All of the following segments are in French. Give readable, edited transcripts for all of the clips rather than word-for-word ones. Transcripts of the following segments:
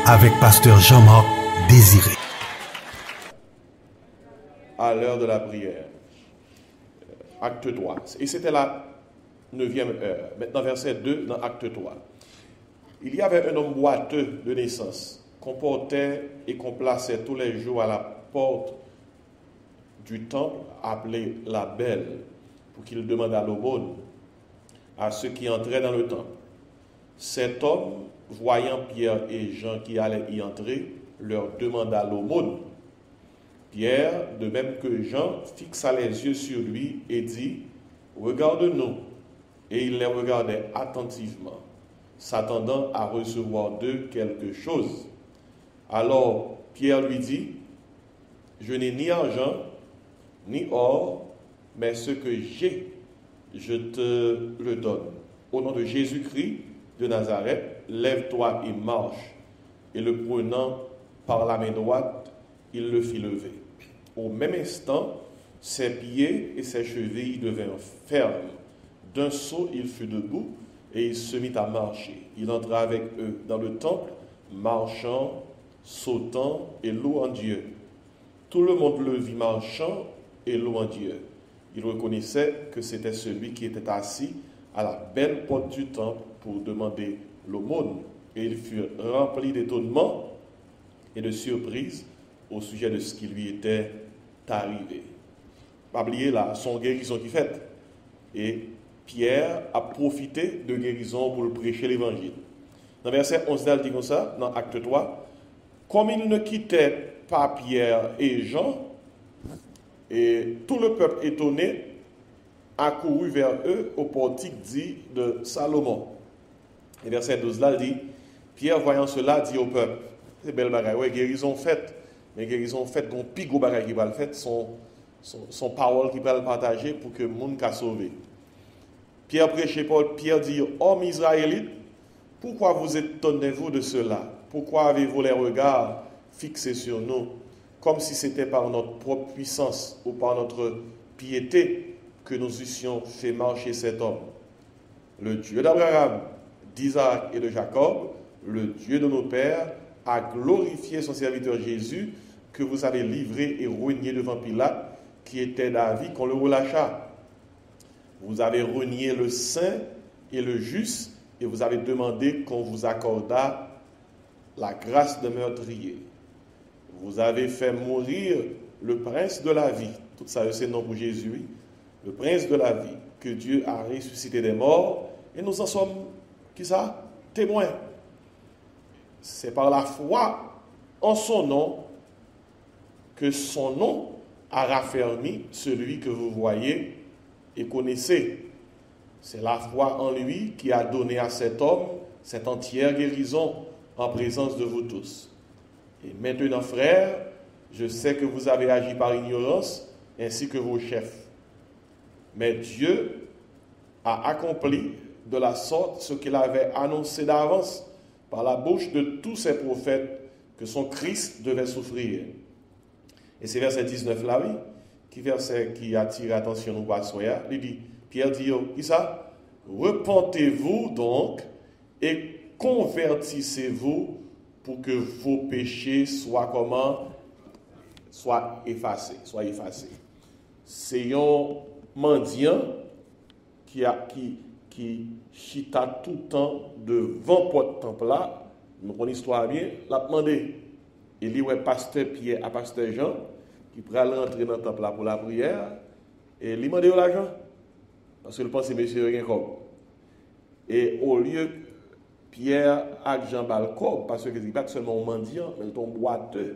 avec pasteur Jean-Marc Désiré. À l'heure de la prière. Acte 3. Et c'était la 9e heure. Maintenant, verset 2 dans Acte 3. Il y avait un homme boiteux de naissance qu'on portait et qu'on plaçait tous les jours à la porte du temple appelé la Belle pour qu'il demandât l'aumône à ceux qui entraient dans le temple. Cet homme, voyant Pierre et Jean qui allaient y entrer, leur demanda l'aumône. Pierre, de même que Jean, fixa les yeux sur lui et dit « Regarde-nous ». Et il les regardait attentivement, s'attendant à recevoir d'eux quelque chose. Alors Pierre lui dit « Je n'ai ni argent, ni or, mais ce que j'ai, je te le donne. Au nom de Jésus-Christ de Nazareth, lève-toi et marche. » Et le prenant par la main droite, il le fit lever. Au même instant, ses pieds et ses chevilles devinrent fermes. D'un saut, il fut debout et il se mit à marcher. Il entra avec eux dans le temple, marchant, sautant et louant Dieu. Tout le monde le vit marchant et louant Dieu. Il reconnaissait que c'était celui qui était assis à la belle porte du temple pour demander l'aumône. Et il fut rempli d'étonnement et de surprise au sujet de ce qui lui était arrivé. Pas oublier là, son guérison qui fait. Et Pierre a profité de guérison pour le prêcher l'évangile. Dans verset 11, il dit comme ça, dans Acte 3, comme il ne quittait pas Pierre et Jean, et tout le peuple étonné accourut vers eux au portique dit de Salomon. Et verset 12 là, il dit, Pierre voyant cela dit au peuple, c'est belle bagaille, ouais, guérison faite, mais guérison faite, qu'on pique au bagaille qui va le faire, son parole qui va le partager pour que le monde soit sauvé. Pierre prêchait Paul, Pierre dit, homme israélite, pourquoi vous étonnez-vous de cela? Pourquoi avez-vous les regards fixés sur nous, comme si c'était par notre propre puissance ou par notre piété que nous eussions fait marcher cet homme? Le Dieu d'Abraham, d'Isaac et de Jacob, le Dieu de nos pères, a glorifié son serviteur Jésus, que vous avez livré et renié devant Pilate, qui était d'avis qu'on le relâchât. Vous avez renié le saint et le juste, et vous avez demandé qu'on vous accordât la grâce de meurtrier. Vous avez fait mourir le prince de la vie. Tout ça, c'est le nom pour Jésus. Oui. Le prince de la vie, que Dieu a ressuscité des morts, et nous en sommes, qui ça? Témoins. C'est par la foi en son nom que son nom a raffermi celui que vous voyez et connaissez. C'est la foi en lui qui a donné à cet homme cette entière guérison en présence de vous tous. Et maintenant, frères, je sais que vous avez agi par ignorance, ainsi que vos chefs. Mais Dieu a accompli de la sorte ce qu'il avait annoncé d'avance par la bouche de tous ses prophètes que son Christ devait souffrir. Et c'est verset 19 là, oui, qui verset qui attire l'attention nous pas soya. Il dit, Pierre dit, qui ça? Repentez-vous donc et convertissez-vous pour que vos péchés soient comment? Soient effacés. C'est un mendiant qui chita tout le temps devant porte temple là, nous connaissons l'histoire bien, l'a demandé. Il y a pasteur Pierre à pasteur Jean qui pourrait rentrer dans le temple là pour la prière et il demandé l'argent parce que le pense monsieur rien comme. Et au lieu Pierre a Jean Balcob parce que c'est pas seulement un mendiant mais un boiteux.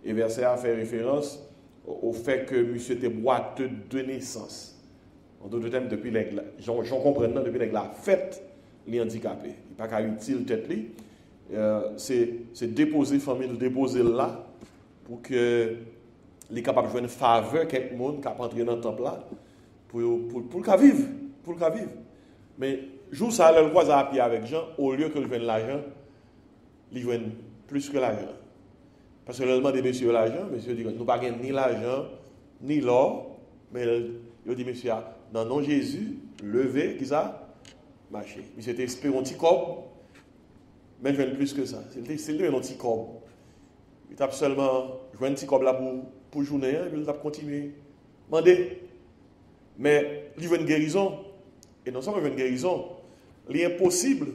Et verset a fait référence au fait que monsieur était boiteux de naissance. En d'autres termes, depuis j'en comprends depuis la fête, les handicapés. Il n'y a pas qu'à utile tête li. C'est déposer famille, déposer là pour que les capables de jouer une faveur quelque monde qui a entré dans le temple là pour le vivre, Mais jour ça le croise à pied avec Jean au lieu que je vienne l'argent, il vient plus que l'argent. Parce que le demande des messieurs l'argent, monsieur dit nous pas ni l'argent ni l'or, mais il dit monsieur dans le nom de Jésus, levez, qui ça? Marcher. Monsieur était espéré un petit corps. mais je veux plus que ça. C'est un petit corps. Il tape seulement, je un petit corps là pour journée, et puis il tape continuer. Demander. Mais il veut une guérison. Et non seulement il veut une guérison, il est impossible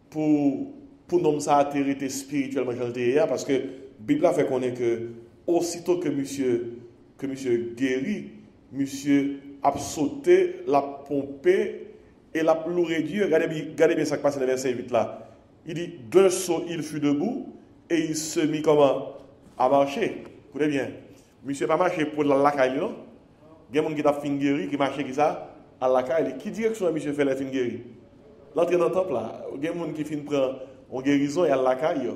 pour nous ça atterrir spirituellement parce que la Bible a fait connaître que aussitôt que monsieur guérit, monsieur a sauté, l'a pompé et l'a louré Dieu. Regardez bien ça qui passe dans le verset 8 là. Il dit, d'un saut, il fut debout et il se mit comment? À marcher. Écoutez bien. Monsieur n'a pas marché pour la caille, non? Il y a des gens qui ont fin guéri, qui marchent qui ça? À la caille. Qui direction monsieur fait la fin guéri? L'entrée dans le temple là. Il y a des gens qui fin prendre en guérison et à la caille.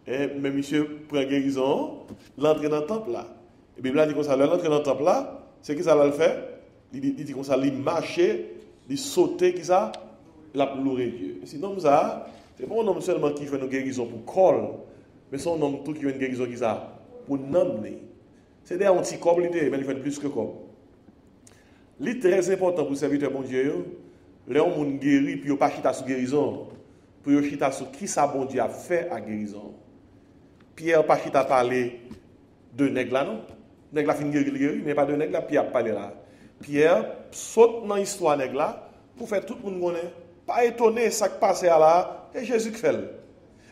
Mais monsieur prend guérison, l'entrée dans le temple là. Et Bible dit comme ça, l'entrée dans le temple là, c'est qui ça va le faire? Il dit comme ça, il marcher, il sauter, qui ça? La louer Dieu. Sinon, ça, c'est pas un homme seulement qui fait une guérison pour col, mais c'est un homme tout qui fait une guérison qui ça? Pour nommer. C'est des anti-corps, mais il fait plus que corps. C'est très important pour le serviteur bon Dieu, les gens guéri, puis ils ne pas chita sur guérison, pour ils chita sur qui ça bon Dieu a fait à guérison. Pierre pas chita parler de nègre là, non? Nègre là fin guéri, mais pas de nègre là, Pierre parler là. Pierre saute dans l'histoire nègre là, pour faire tout le monde connaître. Pas étonné ça qui passe là, et Jésus qui fait.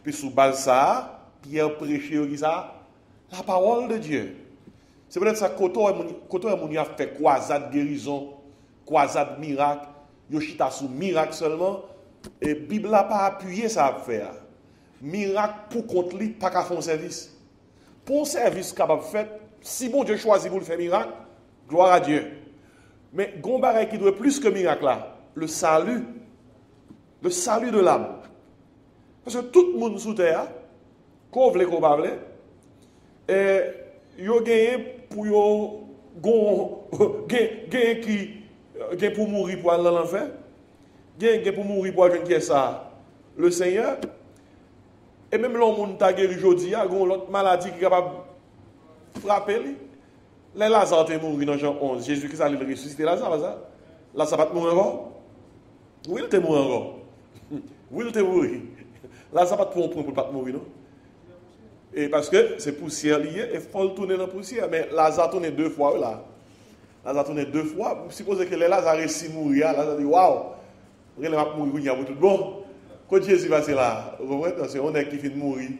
Puis sous base ça, Pierre prêchait la parole de Dieu. C'est peut-être ça que a fait croisade guérison, croisade miracle, Yoshita sous miracle seulement, et la Bible n'a pas appuyé ça à faire. Miracle pour contre lui, pas qu'à faire un service. Pour un service capable de faire, si bon Dieu choisit pour le faire miracle, gloire à Dieu. Mais Gombaré qui doit plus que miracle là, le salut de l'âme. Parce que tout le monde sous terre, qu'on veut qu'on pas veut, et yo gagné pour yo gagné qui gagné pour mourir pour aller dans l'enfer, gagné pour mourir pour aller qui ça le Seigneur. Et même l'homme t'a guéri aujourd'hui, il y a une autre maladie qui est capable de frapper lui. Les Lazare est mort dans Jean 11. Jésus-Christ a ressuscité Lazare. Lazare va mourir encore. Oui, il est mort encore. Oui, il est mort. Lazare va pas pour pas mourir non. Et parce que c'est poussière liée, il faut le tourner dans la poussière. Mais Lazare tourne 2 fois là. Lazare tourne 2 fois. Vous supposez que les Lazare est si mourir, Lazare dit waouh, il va mourir, il y a tout bon. Quand Jésus va là, c'est on est qui finit de mourir.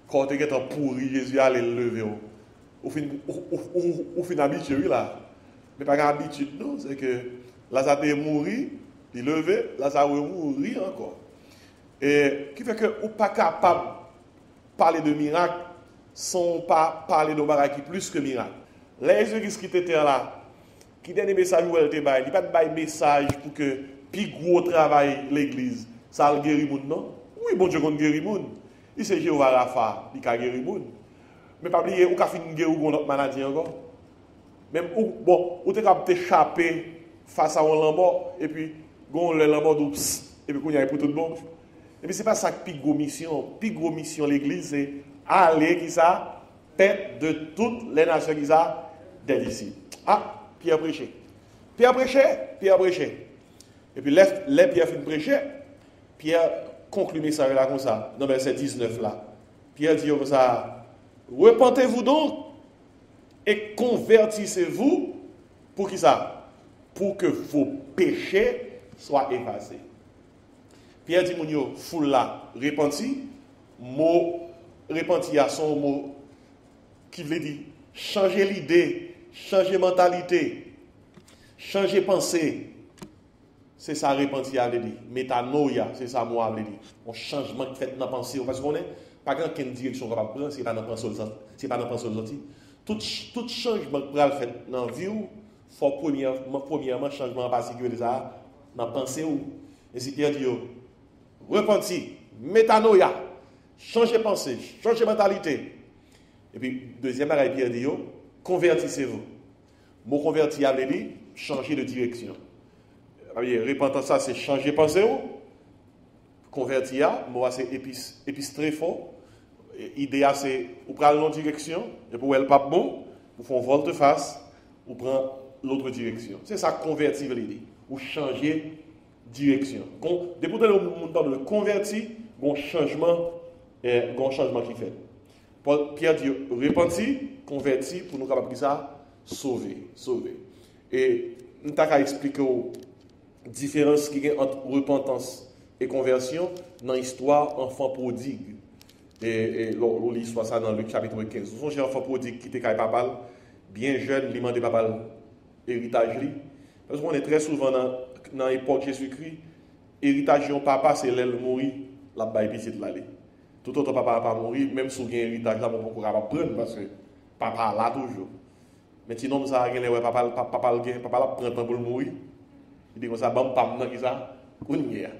Quand tu es pourri, Jésus allait le lever. Ou fin habitué là. Mais pas d'habitude non, c'est que Lazare est mort, il levé, Lazare est mourir encore. Et qui fait que ou pas capable parler de miracle sans pas parler de bagaille qui plus que miracle. Les gens qui étaient là, qui donnent des messages où elle te baille, il pas de message pour que plus gros travail l'église, ça le guérir monde non. Oui, bon Dieu qu'on guérir monde. Il c'est Jéhovah Rapha, il a guérir monde. Mais pas oublier ou ka fin guérir ou notre maladie encore. Même ou t'es capable t'échapper face à un lambeau et puis gon le lambeau d'oups et puis qu'on y a pour tout bon. Et puis c'est pas ça que plus gros mission l'église c'est aller qui ça tête de toutes les nations qui ça des disciples. Ah, Pierre prêchait. Et puis les Pierre fin prêcher, Pierre conclut le message là comme ça dans verset 19 là. Pierre dit comme ça: repentez-vous donc et convertissez-vous pour qui ça? Pour que vos péchés soient effacés. Pierre dit mounio foule là repenti, mot repenti à son mot qui veut dire changer l'idée, changer mentalité, changer pensée. C'est ça repenti a veut dire. Métanoïa, c'est ça moi veut dire. Un changement qui fait dans la pensée parce qu'on est pas grand quelle direction qu'on va prendre, c'est pas dans pensée c'est pas dans pensée sortie. Tout changement que va faire dans vie ou faut premièrement changement particulier ça dans pensée ou. Et si Pierre dit repenti, métanoïa, changer pensée, changer mentalité. Et puis deuxième bagage Pierre dit convertissez-vous. Mot converti a veut dire changer de direction. Repentance ça c'est changer pensée ou. Convertir, moi c'est épistréphon. Idéa c'est ou prendre l'autre direction et pour elle pas bon, ou font volte-face ou prend l'autre direction. C'est ça convertir l'idée ou changer direction. Depuis que le monde parle de convertir, un changement qui fait. Pierre dit, repenti, converti, pour nous capables de ça, sauver. Et nous avons expliqué la différence qu'il y a entre repentance et conversion dans l'histoire enfant prodigue. Et l'histoire ça dans le chapitre 15. Nous sommes enfant prodigue qui était papa, bien jeune, il demandait papa héritage. Parce qu'on est très souvent dans l'époque Jésus-Christ, héritage de papa, c'est l'aile mourir, la baille petite l'aller. Tout autre papa n'a pas mourir, même si vous avez un héritage là, on peut pas prendre parce que papa là toujours. Mais sinon, ça a gagné, papa la prend temps pour mourir. Il dit comme ça, bam, pam, non, qui ça, kounia.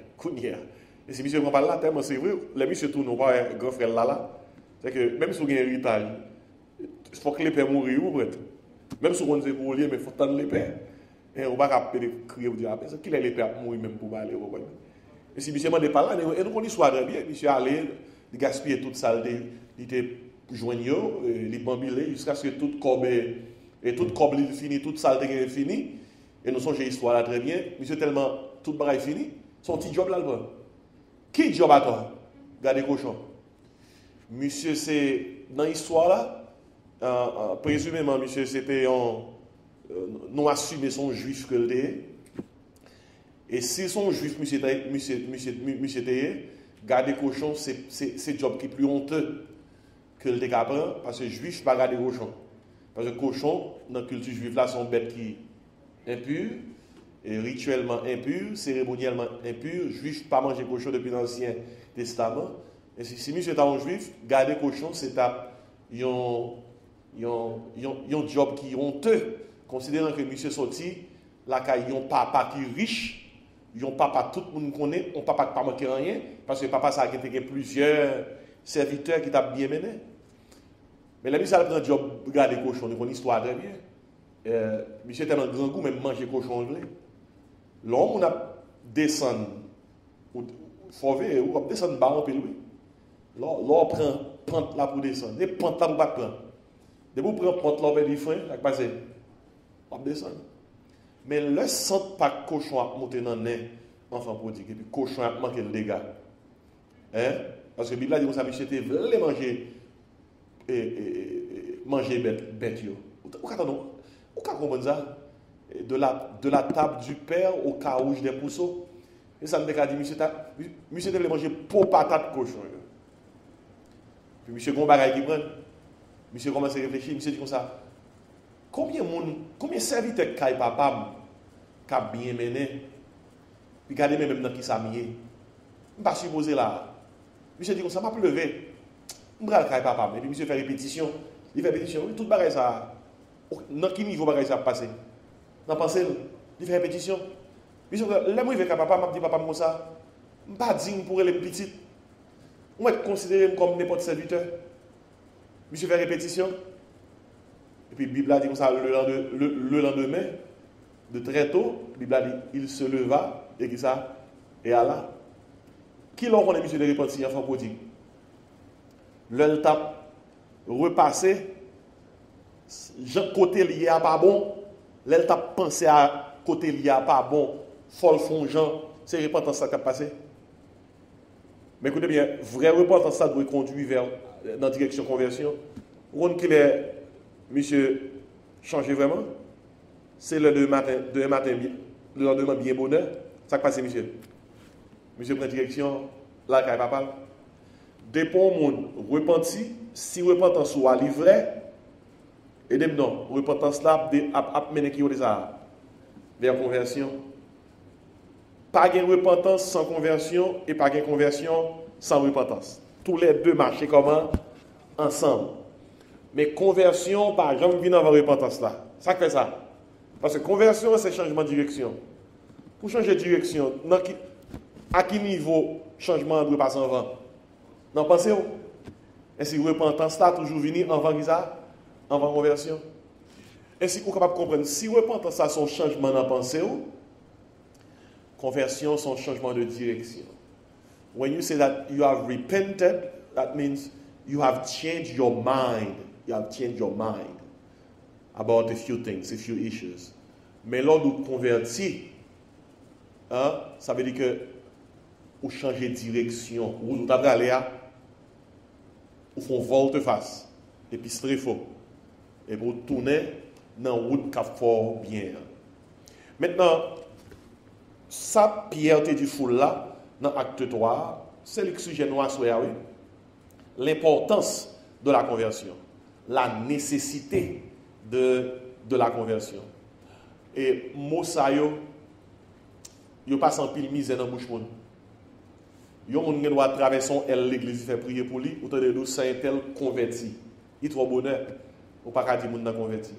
Et si monsieur ne prend pas là, tellement c'est vrai, les monsieur tournent pas un grand frère là. C'est que même si vous avez un héritage, il faut que les pères mourent ou prête. Même si on est pour lier, mais il faut tendre les pères. Et on va pas crier ou dire, qu'il est les pères mourir même pour aller. Et si monsieur ne pas là, et nous connaissons l'histoire très bien, monsieur allait, il gaspillait toute salle, il était joigneux, il bambilait jusqu'à ce que toute corbe est finie, toute salle est finie. Et nous sommes l'histoire là très bien. Monsieur tellement tout le est fini, son petit job là-bas. Qui job à toi? Gardez cochon. Monsieur, c'est dans l'histoire là, présumément, monsieur, c'était non assumé son juif que le était. Et si son juif, monsieur était, garder cochon, c'est job qui est plus honteux que le décapant, parce que juif pas garder cochon. Parce que cochon, dans la culture juive là, sont bêtes qui impures, et rituellement impures, cérémoniellement impures. Juif pas manger cochon depuis l'Ancien Testament. Et si monsieur est un juif, garder cochon, c'est un job qui est honteux, considérant que monsieur sorti, là, il y a un papa qui est riche, il y a un papa tout le monde connaît, un papa qui pas manqué rien, parce que papa ça a été plusieurs serviteurs qui t'a bien mené. Mais la mise à prend un job garder cochon, on a une histoire très bien. Monsieur était dans grand goût, même manger cochon anglais. L'homme, on a descendu, ou descendre bas en pile, oui. L'homme prend pente là pour descendre, et pente là pour battre plan. De vous prendre pente là, on va dire, avec passer, on va descendre. Mais le sent pas cochon à monter dans le nez, enfant prodigue, et puis cochon a manqué le dégât. Hein? Parce que la Bible a dit que ça, monsieur, était voulu manger bête. Vous comprenez ça? De la table du père au carouge des pousseaux. Et ça me dit, monsieur devait manger pour patate cochon. Puis monsieur Gombagaï qui prend. Monsieur commence à réfléchir. Monsieur dit comme ça. Combien de serviteurs qui papa qui a bien mené? Puis regardez même dans qui ça mié. Je ne suis pas supposé là. Monsieur dit comme ça, m'a pleuvé. Je vais aller papa. Et puis monsieur fait répétition. Il fait répétition. Tout bagage ça. Dans quel niveau bagage ça passé? Dans pensée, il fait répétition. Monsieur, là moi il fait papa, m'a dit papa comme ça. Je ne suis pas digne pour les petites. On va être considéré comme n'importe serviteur. Monsieur fait répétition. Et puis la Bible a dit comme ça le lendemain, de très tôt, la Bible a dit il se leva et qui ça? Et Allah. Qui l'on connaît monsieur de repentir enfant prodigue? Le tape repassé, côté lié à pas bon, le tape pensé à côté lié à pas bon, folle fongeant, c'est repentance ça qui a passé. Mais écoutez bien, vraie repentance ça doit conduire vers dans la direction conversion. Où est-ce qu'il est, monsieur, changé vraiment? C'est le lendemain bien bonheur. Ça qui passe, monsieur. Monsieur prend direction, là, quand il papa. Dépend au monde, repenti, si repentance soit livré, et non, repentance là, a mené qui vers conversion. Pas de repentance sans conversion et pas de conversion sans repentance. Tous les deux marchent comment? Ensemble. Mais conversion, par exemple, vient avant repentance là. Ça fait ça. Parce que conversion, c'est changement de direction. Pour changer de direction, à quel niveau changement doit passer avant? Non, pensez-vous? Et si repentance là, toujours venir avant ça, avant conversion. Et si vous êtes capable de comprendre, si repentance ça, son changement dans pensée, conversion, son changement de direction. When you say that you have repented, that means you have changed your mind. You have changed your mind about a few things, a few issues. Mais lors de converti, ça veut dire que ou changer de direction, ou nous t'avons allé à, ou font volte-face, et puis c'est très faux. Et pour tourner dans la route qui a fort bien. Maintenant, ça, Pierre te dit foule là, dans l'acte 3, c'est le sujet noir sur oui. L'importance de la conversion, la nécessité de la conversion. Et Moussa, yo passe en pile misère dans la bouche. Yo moun gen doit traverser l'église fait prier pour lui, ou t'en de saint tel converti. Il trop bonheur, ou pas dire moun nan converti.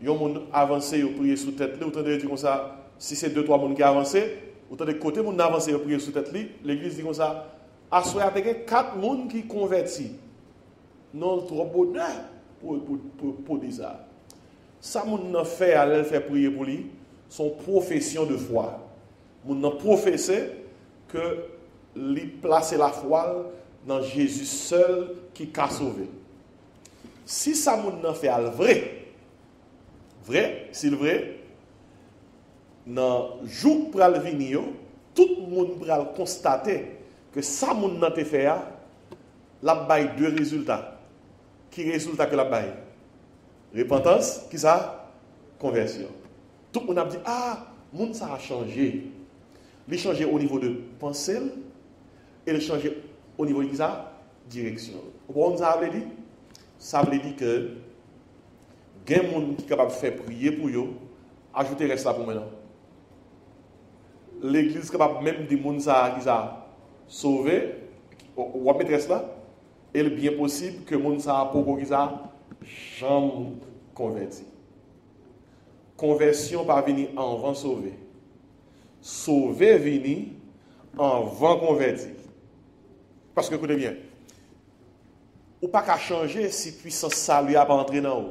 Yo moun avancé yo prier sous tête li, ou t'en de dire comme ça, si c'est 2-3 moun qui avancé, ou t'en de côté moun avancé yo prier sous tête li, l'église dit comme ça, assoya avec 4 moun qui converti. Non trop bonheur pour dire ça. Ça moun nan fait aller faire prier pour lui, son profession de foi. Moun nan professer que lui placer la foi dans Jésus seul qui a sauvé. Si ça moun nan fait al vrai, s'il vrai, dans jour pral venir, tout le monde pral constater que ça moun nan te fait la baille 2 résultats. Qui résultat que la baille? Repentance, qui ça? Conversion. Tout le monde a dit, ah, monde ça a changé. Il a changé au niveau de pensée et il a changé au niveau de ça, direction. Vous ça veut dire? Ça veut dire que il y a des gens qui sont capables de faire prier pour eux, ajouter reste là pour maintenant. L'église est capable même de gens qui sont sauvés, ou va mettre reste là, et il est bien possible que les gens qui sont jamais convertis. Conversion pas venir avant sauver. Sauver venir avant convertir. Parce que écoutez bien, ou pas qu'à changer si puissance salut a pas entré dans vous.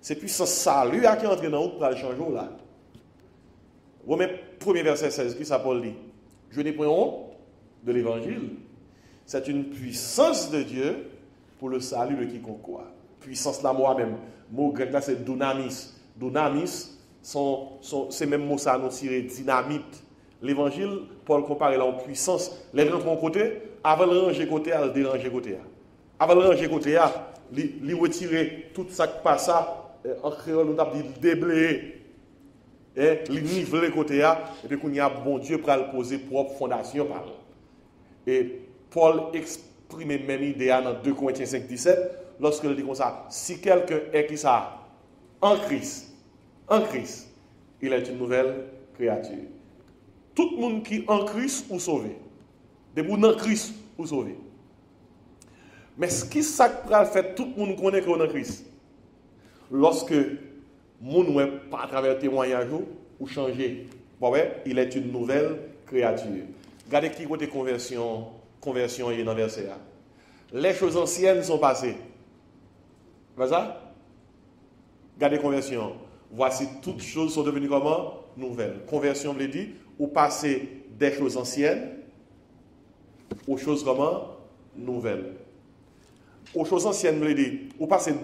C'est puissance salut a qui entré dans vous pour aller changer là. Romains 1er verset 16 qui ça Paul dit. Je n'ai point honte de l'évangile. C'est une puissance de Dieu pour le salut de quiconque croit. Puissance là moi-même. Mot grec là c'est dunamis. Dunamis c'est même mot ça annoncé dynamite. L'évangile Paul compare là en puissance. Les rentrent en côté avant de ranger côté à le déranger côté. Avant de ranger côté à lui retirer tout ça qui passe en créole nous avons dit déblayer et lui niveler côté à et puis qu'on y a bon Dieu pour le poser propre fondation par là. Et Paul exprime même idée dans 2 Corinthiens 5:17 lorsque il dit comme ça, si quelqu'un est qui ça en Christ, il est une nouvelle créature. Tout le monde qui est en Christ ou sauvé. Debout dans Christ ou sauvé. Mais ce qui ça fait tout le monde connaît qu'on est en Christ. Lorsque moun ouais pas à travers témoignage ou changer, bon ouais, il est une nouvelle créature. Regardez qui côté conversion est dans verset A. Les choses anciennes sont passées. Pas ça? Regardez conversion. Voici toutes choses sont devenues comment? Nouvelles. Conversion veut dire ou passer des choses anciennes aux choses comment? Nouvelles. Aux choses anciennes veut dire ou passer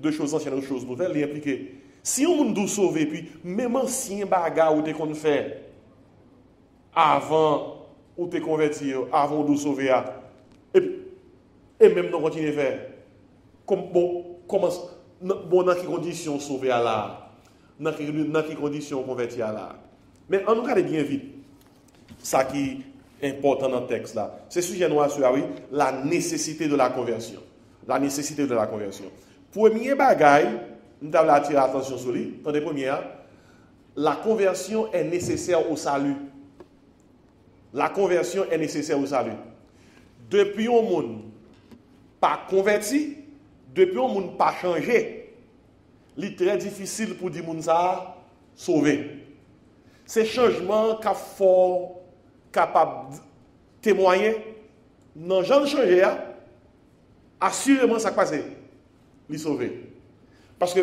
de choses anciennes aux choses nouvelles, il implique si on nous sauver puis même ancien bagarre ou te qu'on fait avant ou te convertir avant de sauver et même nous continuer à faire comme comment bon dans quelles conditions sauver à là dans quelles conditions convertir à là mais on nous regarde bien vite ça qui est important dans le texte là c'est sujet noir sur oui la nécessité de la conversion premier bagaille nous avons attiré l'attention sur lui attendez première la conversion est nécessaire au salut. La conversion est nécessaire au salut. Depuis un monde pas converti, depuis un monde pas changé, il est très difficile pour dire monde ça sauver. Ces changements qu'a fort capable de témoigner non jamais changé assurément ça passe il sauver. Parce que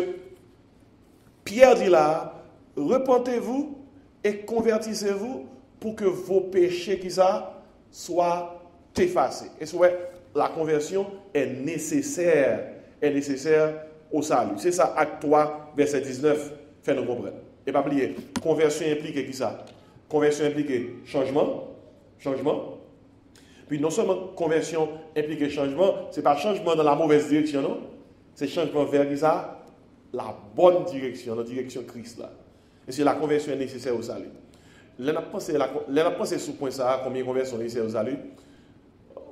Pierre dit là, repentez-vous et convertissez-vous pour que vos péchés qui ça soient effacés. Et soit la conversion est nécessaire au salut. C'est ça acte 3 verset 19 fait nous comprendre. Et pas oublier, conversion implique qui ça? Conversion implique changement, changement. Puis non seulement conversion implique changement, ce n'est pas changement dans la mauvaise direction, non. C'est changement vers ça, la bonne direction, la direction Christ là. Et c'est la conversion nécessaire au salut. Là, on a pensé sur ce point ça, combien de conversion nécessaire au salut.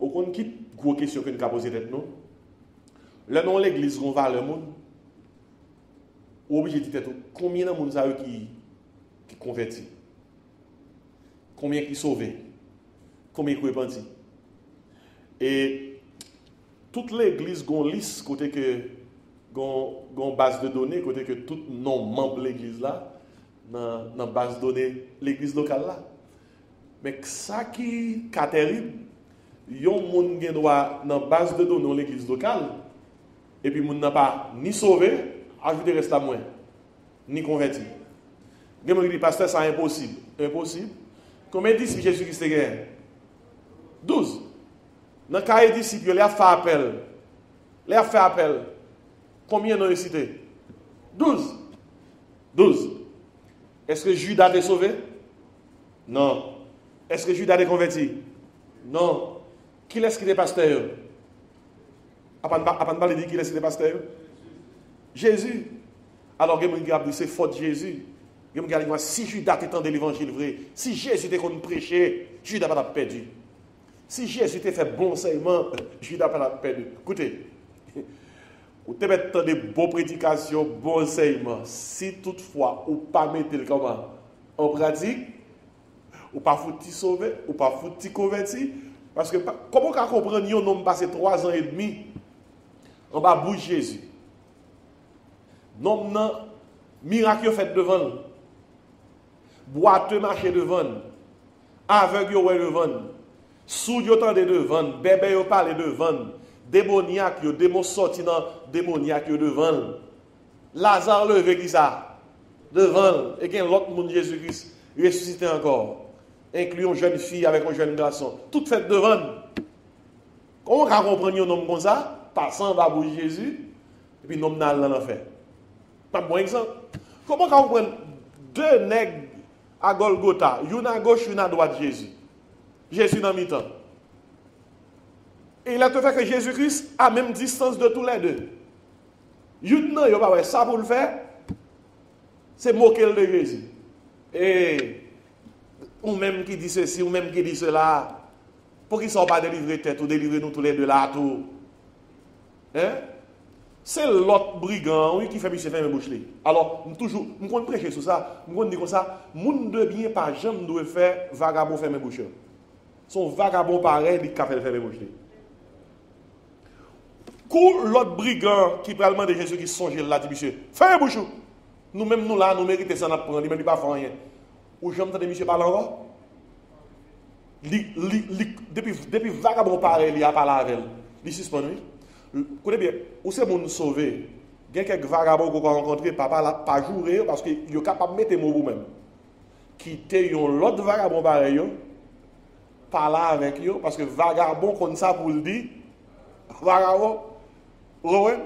Au compte qui gros question que nous avons posé tête nous. Là, dans l'église, on va le monde. Obligé de dire combien de monde qui convertit, combien qui sauvés, combien qui repentis. Et toute l'église a une liste côté que une base de données côté que tout non membre de l'église là dans la base de données l'église locale là. Mais ça qui est terrible, yon moun gen droit dans base de données de l'église locale et puis moun n'a pas ni sauvé, ajouter reste à moins, ni converti. Gen moun dit pasteur ça impossible. Impossible. Combien de disciples Jésus-Christ a gagné? 12. Dans le cas des disciples, il a fait appel. Il a fait appel. Combien n'ont cité? 12. 12. Est-ce que Judas est sauvé? Non. Est-ce que Judas est converti? Non. Qui est-ce qui est pasteur? Après ne dire qui est-ce qui est pasteur? Jésus. Alors, c'est faute de Jésus. Si Judas était de l'évangile vrai, si Jésus était qu'on prêchait, Judas n'a pas perdu. Si Jésus était fait bon enseignement, Judas n'a pas perdu. Écoutez, vous avez des bonnes prédications, bon enseignement. Si toutefois, vous ne pas mettre le comment en pratique, ou pas foutu sauver, ou pas foutu converti, parce que comment on comprend que nous avons passé 3 ans et demi en bas bouche Jésus. Non, non, miracle fait devant nous. Boiteux marché devant nous. Aveugle ouais devant nous. Sourd yo tande devant, bébé yo parle devant, démoniaque yo, démon sorti dans démoniaque yo devant. Lazare levé qui ça devant et gen l'autre monde Jésus-Christ ressuscité encore, incluant une jeune fille avec un jeune garçon, tout fait devant. Comment on comprendre un nom comme ça, passant par bouche Jésus et puis nom dans l'enfer. Pas bon exemple. Comment on comprendre 2 nègres à Golgotha, une à gauche, une à droite de Jésus. Jésus dans mi-temps. Et il a tout fait que Jésus-Christ a même distance de tous les deux. Une non, il va pas ça pour le faire. C'est moquer de Jésus. Et ou même qui dit ceci, ou même qui dit cela, pour qu'ils ne soient pas délivrés tête ou délivrer nous tous les deux là tout. Hein? C'est l'autre brigand oui, qui fait monsieur faire mes bouches. Alors, toujours, nous compte prêcher sur ça, nous compte dire comme ça, monde de bien pas jamais doit faire vagabond faire mes bouches. Son vagabond pareil, il capable de faire mes bouches. Quand l'autre brigand qui parle de Jésus qui songe là, dit monsieur, fais mes bouches. Nous-mêmes, nous là, nous méritons ça, nous prendre, il ne pas faire rien. Ou jamais entendu monsieur parler encore? Depuis vagabond pareil, il a parlé avec elle. Il suspend, oui. Écoutez bien, où c'est mon sauvé? Il y a quelques vagabonds qu'on a rencontrés, papa n'a pas joué parce qu'il est capable de mettre des mots vous-même. Quitter l'autre vagabond pareil, parler avec eux, parce que vagabond, comme ça pour le dire, vagabond, ouais.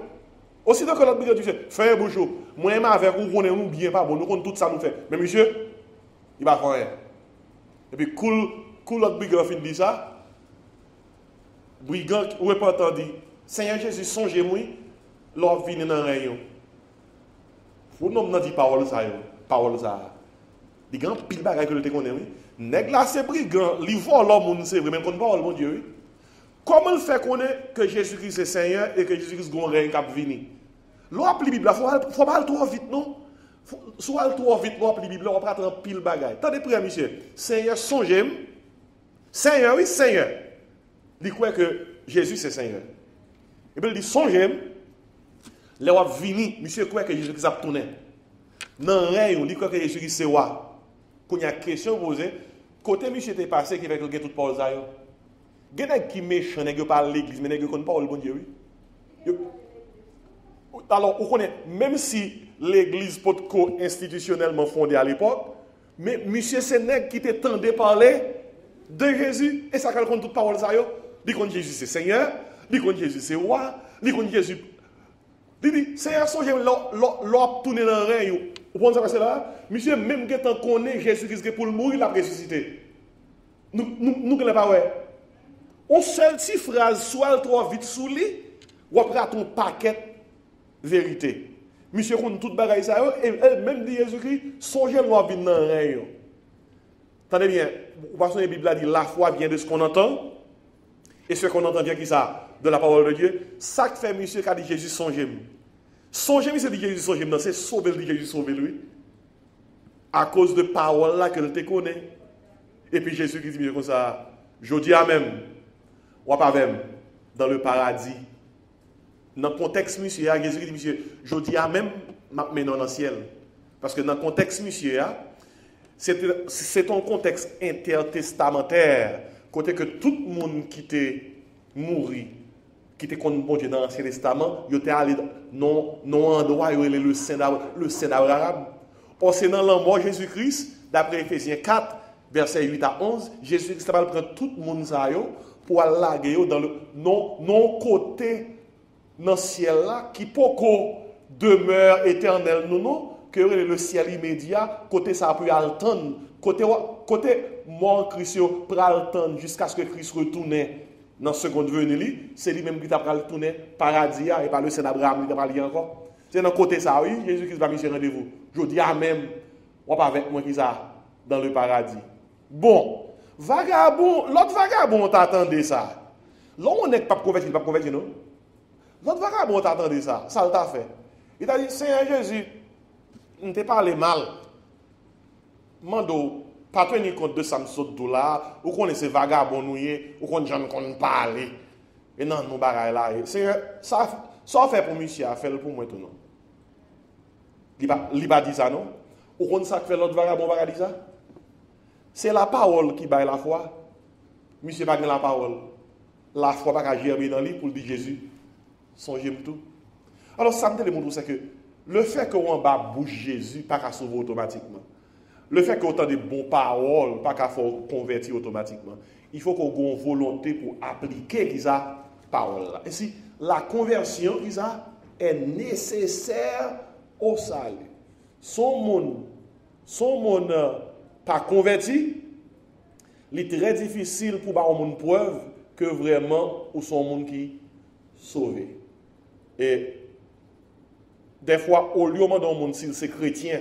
Aussitôt que l'autre brigand dit, fais un bouchon, moi et avec vous, on est bien pas bon, nous connaissons tout ça nous fait. Mais monsieur, il va faire rien. Et puis, cool l'autre brigand fin dit ça, brigand, ou pas entendu. Seigneur Jésus, songez-moi, l'or vient dans le rayon. Vous n'avez pas dit parole ça. Parole ça. Les grands pile bagaille que le te connaît, oui. Nèg là, c'est brigand, li vole l'homme, c'est vrai, même qu'on parole, mon Dieu, oui. Comment le fait connaître que Jésus-Christ est Seigneur et que Jésus-Christ est un règne qui va venir? L'on appelle la Bible, il ne faut pas aller trop vite, non? Soit aller trop vite, l'on appelle la Bible, on va prendre pile bagaille. Attendez, près, monsieur. Seigneur, songez-moi. Seigneur, oui, Seigneur. Il croit que Jésus, c'est Seigneur. Et puis il dit, songez-moi. Là, on va venir, monsieur croit que Jésus-Christ a tourné. Dans le règne, on dit que Jésus-Christ c'est roi. Quand il y a une question posée, côté monsieur était passé qui fait que tout Paul ça. Il y a des qui méchants, qui parlent l'église, mais qui ne connaissent pas le bon Dieu. Alors, on connaît, même si l'église peut être institutionnellement fondée à l'époque, mais monsieur c'est nèg qui t'entendait parler de Jésus, et ça compte toute parole ça. Il dit que Jésus c'est Seigneur, il dit que Jésus c'est roi, il dit que Jésus. Il dit, Seigneur, songez, l'on tourne dans le règne. Vous comprenez ça que c'est là? Monsieur, même quand on connaît Jésus-Christ pour le mourir, il a ressuscité. Nous ne pas ouais. On seul petite phrase soit trop vite sous lui, ou après ton paquet vérité. Monsieur compte toute bagaille ça et même dit Jésus-Christ, songez nous à venir dans rien. Tenez bien, parce que la Bible a dit la foi vient de ce qu'on entend et ce qu'on entend vient qui ça de la parole de Dieu. Ça que fait monsieur qui a dit Jésus songez-moi. Songez-moi c'est dit Jésus songez-moi, c'est sauver dit Jésus sauver lui. À cause de parole là que te connaît. Et puis Jésus qui dit comme ça, je dis à même ou pas même dans le paradis. Dans le contexte, monsieur, Jésus dit, monsieur, je dis à même, maintenant dans le ciel. Parce que dans le contexte, monsieur, c'est un contexte intertestamentaire, côté que tout le monde qui était mort, qui était contre bon Dieu dans l'Ancien Testament, il était allé dans endroit où il est le Saint d'Abraham. Or, c'est dans la mort de Jésus-Christ, d'après Ephésiens 4, versets 8 à 11, Jésus-Christ va prendre tout le monde pour aller dans le non-côté dans le ciel là, qui pourquoi demeure éternel non, que le ciel immédiat, côté ça peut attendre, côté mort Christ peut attendre jusqu'à ce que Christ retourne dans la seconde venue, c'est lui-même qui t'a retourner paradis et pas le Saint Abraham qui t'a parlé encore. C'est dans côté ça, oui, Jésus-Christ va me rendez-vous. Je dis amen, on pas avec moi qui ça dans le paradis. Bon, vagabond, l'autre vagabond t'attendait ça. L'homme on n'est pas converti, non? L'autre vagabond t'attendait ça, ça t'a fait. Il t'a dit, Seigneur Jésus, ne t'ai parlé mal. Mando, pas tenir compte de ça, $100, ou qu'on est vagabond noué, ou qu'on j'en qu'on parle. Et non, nous bagaille là. Seigneur, ça fait pour monsieur, fait pour moi tout non. Il va dire ça non? Ou qu'on ça fait l'autre vagabond va dire ça? C'est la parole qui baille la foi. Monsieur pas la parole. La foi pas germer dans lui pour dire Jésus. Songez tout. Alors ça me dit le monde c'est que le fait qu'on bas bouche Jésus pas qu'à sauver automatiquement. Le fait qu'on entend des bonnes paroles pas qu'à faire convertir automatiquement. Il faut qu'on ait une volonté pour appliquer ça parole là. Et si la conversion est nécessaire au salut. Son monde pas converti, il est très difficile pour avoir une preuve que vraiment ou son monde qui sauvé. Et des fois, au lieu de demander au monde si c'est chrétien,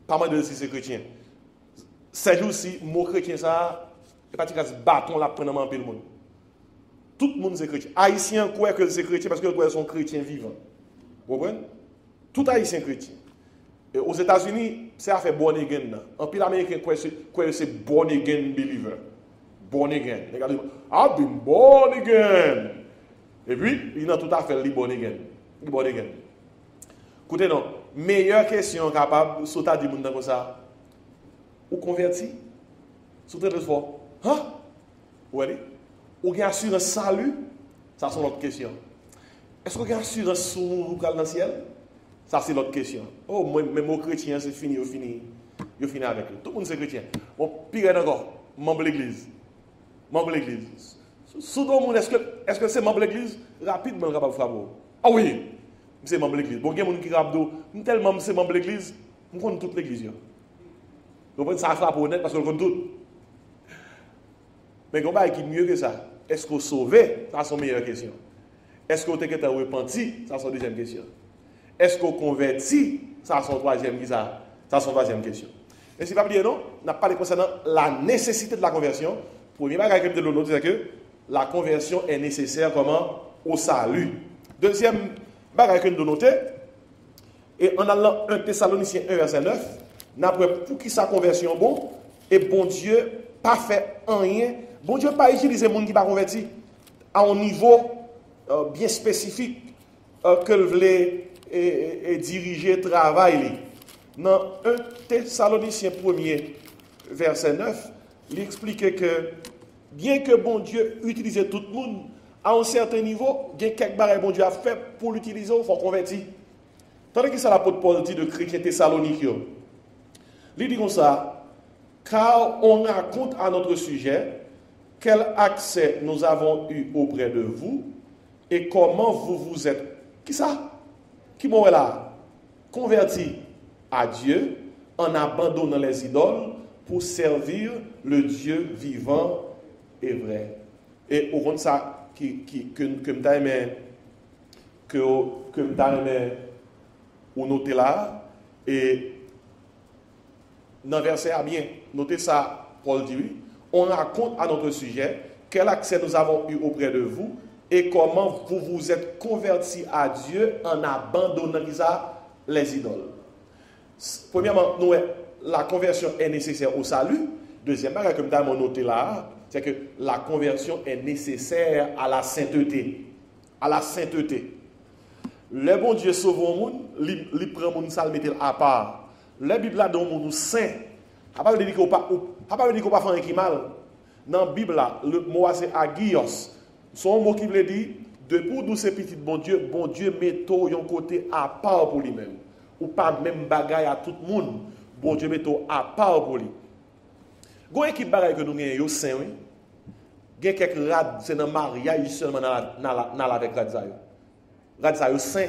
pas mal de si c'est chrétien. Ces jours-ci, mot chrétien, ça, c'est pas que ce bâton là prend dans le monde. Tout le monde c'est chrétien. Haïtien croit que c'est chrétien parce que sont chrétiens vivants. Vous comprenez? Tout Haïtien chrétien. Et aux États-Unis, c'est affaire born again. En pile américain croit que c'est born again believer. Born again. Regardez, I've been born again. Et puis, il a tout à fait born again. Born again. Écoutez, non, meilleure question capable, sauter du monde comme ça. Ou converti? Sauter de fort. Hein? Ou allez? Ou gagne assurance salut? Ça, c'est l'autre question. Est-ce que vous avez assurance sur vous dans le ciel? Ça, c'est l'autre question. Oh, même aux chrétiens, c'est fini, vous finissez avec eux. Tout le monde c'est chrétien. Bon, pire encore, membre de l'église. Membre de l'église. Sous le monde, est-ce que c'est membre de l'église? Rapidement, le capable de faire. Ah oui, c'est membre de l'église. Bon, il y a des gens qui rapidement, tellement c'est membre de l'église, on connaît toute l'église. Vous comprenez, ça frappe honnête parce qu'on connaît tout. Mais il y a qui est mieux que ça. Est-ce qu'on sauvé? Ça, c'est la meilleure question. Est-ce qu'on est repenti? Ça, c'est la deuxième question. Est-ce qu'on convertit? Ça, c'est la troisième question. Et si pas oublier, non, on n'a pas parlé concernant la nécessité de la conversion. Premier bagage que nous c'est que la conversion est nécessaire comment? Au salut. Deuxième bagage que nous notons, et en allant 1 Thessaloniciens 1, verset 9, n'a pas pour qui sa conversion bon, et bon Dieu pas fait rien. Bon Dieu pas utilisé les gens qui ne sont pas convertis à un niveau bien spécifique que le voulait diriger travail. Dans 1 Thessaloniciens 1er, verset 9, il expliquait que bien que bon Dieu utilise tout le monde, à un certain niveau, il y a quelques barres bon Dieu a fait pour l'utiliser, il faut convertir. Tandis que ça l'apôtre Paul dit de chrétiens thessaloniques. Il dit comme ça, car on raconte à notre sujet quel accès nous avons eu auprès de vous et comment vous êtes. Qui ça? Qui m'ont là? Converti à Dieu en abandonnant les idoles pour servir le Dieu vivant et vrai. Et au compte ça, que m'ta aimé, que m'ta aimé, ou noter là, et dans le verset à bien, notez ça, Paul dit oui, on raconte à notre sujet quel accès nous avons eu auprès de vous et comment vous vous êtes convertis à Dieu en abandonnant les idoles. Premièrement, la conversion est nécessaire au salut. Deuxièmement, comme nous avons noté là, c'est que la conversion est nécessaire à la sainteté. À la sainteté. Le bon Dieu sauve le monde, il prend le monde, ça le met à part. La Bible là, dans le monde saint, pas dire qu'on pas faire un qui mal. Dans la Bible là, le mot c'est agios. Son mot qui veut dire, de pour nous ces petits bon Dieu met un côté à part pour lui-même. Ou pas même bagaille à tout le monde. Bon Dieu met à part pour lui. Gon équipe bagaille que nous gagnons saint oui. Gen quelques rad c'est dans mariage seulement dans avec radzayo. Radzayo saint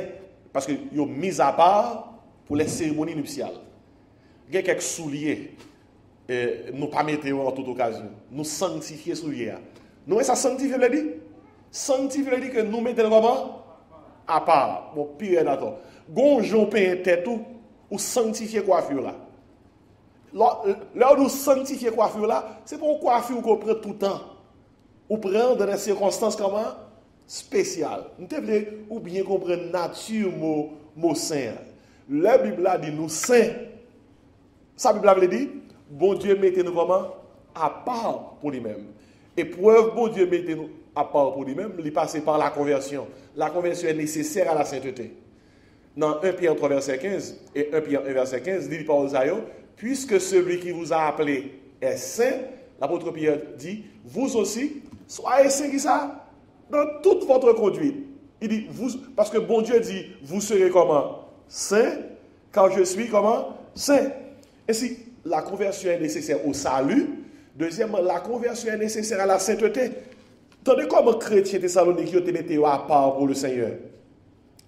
parce que yo mis à part pour les cérémonies nuptiales. Gen quelques souliers nous pas mettre en toute occasion. Nous sanctifier souliers. Nous ça sanctifier veut dire sanctifier veut dire que nous mettons comment à part. Bon pire d'accord. Gon jon pain tête ou sanctifier coiffure là. Là où nous sanctifier coiffure là, c'est pour coiffure qu'on prend tout le temps. Ou prend dans des circonstances comment spéciales. Nous devons ou bien comprendre nature mot saint. La Bible a dit nous saints. Ça Bible veut dire bon Dieu mettez nous comment à part pour lui-même. Et preuve bon Dieu mettez nous à part pour lui-même, il passe par la conversion. La conversion est nécessaire à la sainteté. Dans 1 Pierre 3 verset 15 et 1 Pierre 1 verset 15, dit Paul Zayo, puisque celui qui vous a appelé est saint, l'apôtre Pierre dit, vous aussi, soyez saints qui ça dans toute votre conduite. Il dit, vous, parce que bon Dieu dit, vous serez comment? Saint, car je suis comment? Saint. Et si la conversion est nécessaire au salut, deuxièmement, la conversion est nécessaire à la sainteté. Tandis comme chrétien Thessalonique, ils te mettaient à part pour le Seigneur.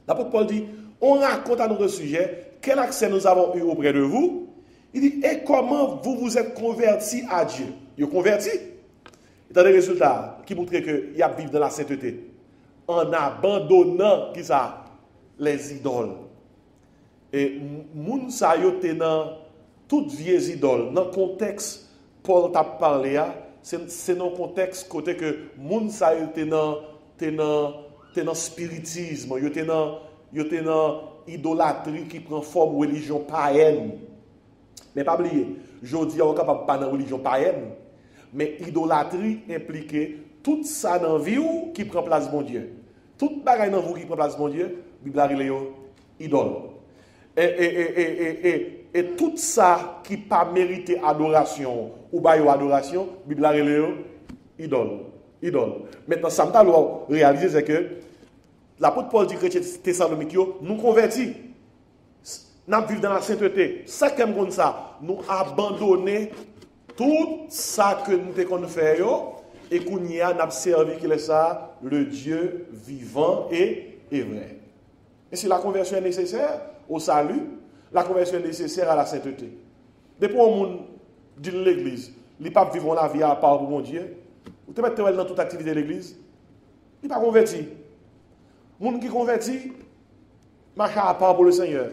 L'apôtre Paul dit, on raconte à notre sujet quel accès nous avons eu auprès de vous. Il dit, et comment vous vous êtes convertis à Dieu? Vous êtes convertis? Et dans les résultats qui montrent qu'il y a vivre dans la sainteté. En abandonnant qui ça, les idoles. Et moun sa yo te dans toutes vieilles idoles. Dans le contexte, Paul t'a parlé, c'est dans le contexte côté que moun sa yo te dans spiritisme, yo te dans idolâtrie qui prend forme religion païenne. Mais pas oublier, je dis on capable pas dans religion païenne, mais idolâtrie implique tout ça dans vie qui prend place bon Dieu. Tout bagaille dans vous qui prend place bon Dieu, Bible a idole. Et tout ça qui pas mérité adoration ou bayo adoration, Bible a idole. Maintenant ça me doit réaliser c'est que l'apôtre Paul dit chrétien Thessalonique nous convertis. Nous vivons dans la sainteté. Ça comme comme ça, nous abandonner tout ça que nous avons fait et qu'on y a servi qui est ça, le Dieu vivant et vrai. Et si la conversion est nécessaire au salut, la conversion est nécessaire à la sainteté. Depuis qu'on monde dit l'église, les papes vivent la vie à part pour mon Dieu, vous te mettez dans toute activité de l'église, il n'est pas converti. Les gens qui converti, marchent à part pour le Seigneur.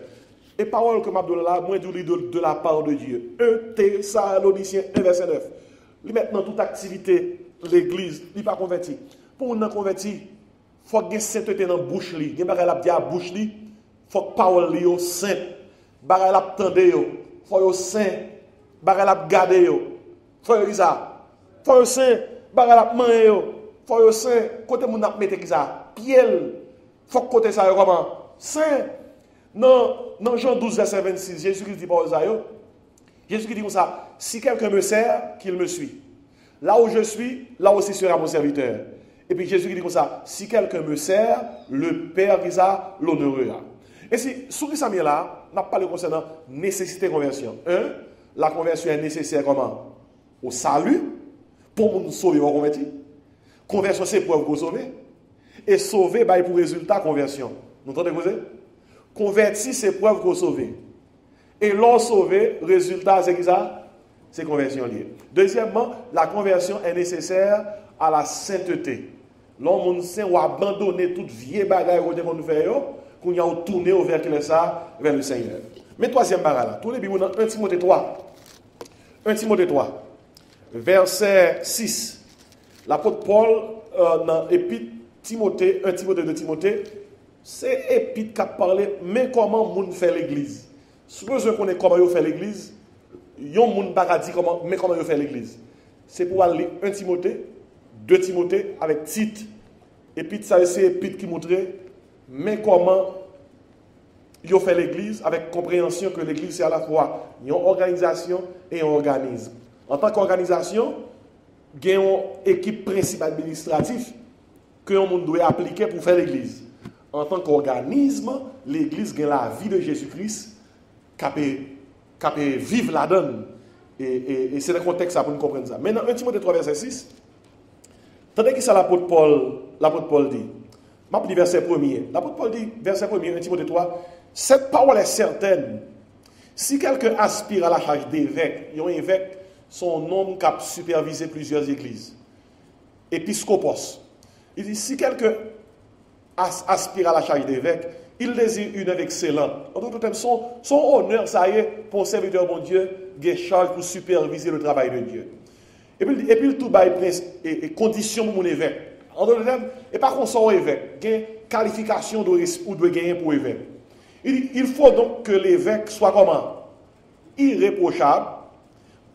Et parole que Abdullah, moi, de la part de Dieu. 1 Thessaloniciens 1, verset 9. Il met dans toute activité, l'église, il n'est pas converti. Pour nous converti, il faut que sainteté dans la bouche. Il y a la bouche, il faut que parole soit sainte. Il faut que faut saint. Il faut garder. Il faut que ça. Il faut saint. Il faut que saint. Côté mon a mettre ça. Piel. Il faut que côté ça comment saint. Dans Jean 12, verset 26, Jésus-Christ dit par Isaïe, Jésus-Christ dit comme ça, si quelqu'un me sert, qu'il me suit. Là où je suis, là aussi sera mon serviteur. Et puis Jésus dit comme ça, si quelqu'un me sert, le Père qui ça l'honorera. Et si, sous ça là, on n'a pas parlé concernant nécessité de conversion. La conversion est nécessaire comment? Au salut, pour nous sauver, on convertit. Conversion, c'est pour vous sauver. Et sauver, bah, pour résultat, conversion. Vous entendez quoi? Converti, c'est preuve qu'on sauve. Et l'on sauvé, résultat, c'est qui ça? C'est conversion liée. Deuxièmement, la conversion est nécessaire à la sainteté. L'homme saint ou abandonner toute vieille bagaille qu'on fait, qu'on y a tourné vers le Seigneur. Mais troisième bagaille, tous les Bibles dans 1 Timothée 3. 1 Timothée 3, verset 6. L'apôtre Paul, dans l'épître Timothée, 1 Timothée de Timothée, c'est l'épître qui a parlé, mais comment moun fait l'église. Supposons qu'on est comment il fait l'église, yon moun pas dit comment, mais comment il fait l'église. C'est pour aller 1 Timothée, 2 Timothée avec Tite. Épître, ça c'est l'épître qui montrait, mais comment il fait l'église avec compréhension que l'église c'est à la fois une organisation et un organisme. En tant qu'organisation, il y a une équipe principale administrative que on doit appliquer pour faire l'église. En tant qu'organisme, l'église a la vie de Jésus-Christ qui peut vivre là-dedans. Et c'est le contexte pour nous comprendre ça. Maintenant, 1 Timothée 3, verset 6. Tandis que ça l'apôtre Paul dit. Je vais verset 1er. L'apôtre Paul dit, verset 1er, 1 Timothée 3, cette parole est certaine. Si quelqu'un aspire à la charge d'évêque, un évêque, son homme qui a supervisé plusieurs églises. Épiscopos. Il dit, si quelqu'un aspire à la charge d'évêque, il désire une œuvre excellente. En d'autres termes, son honneur, ça y est, pour un serviteur de Dieu, il charge pour superviser le travail de Dieu. Et puis tout bas et condition pour mon évêque. En d'autres termes, et par contre, son évêque, il y a une qualification ou doit gagner pour évêque. Il faut donc que l'évêque soit comment? Irréprochable,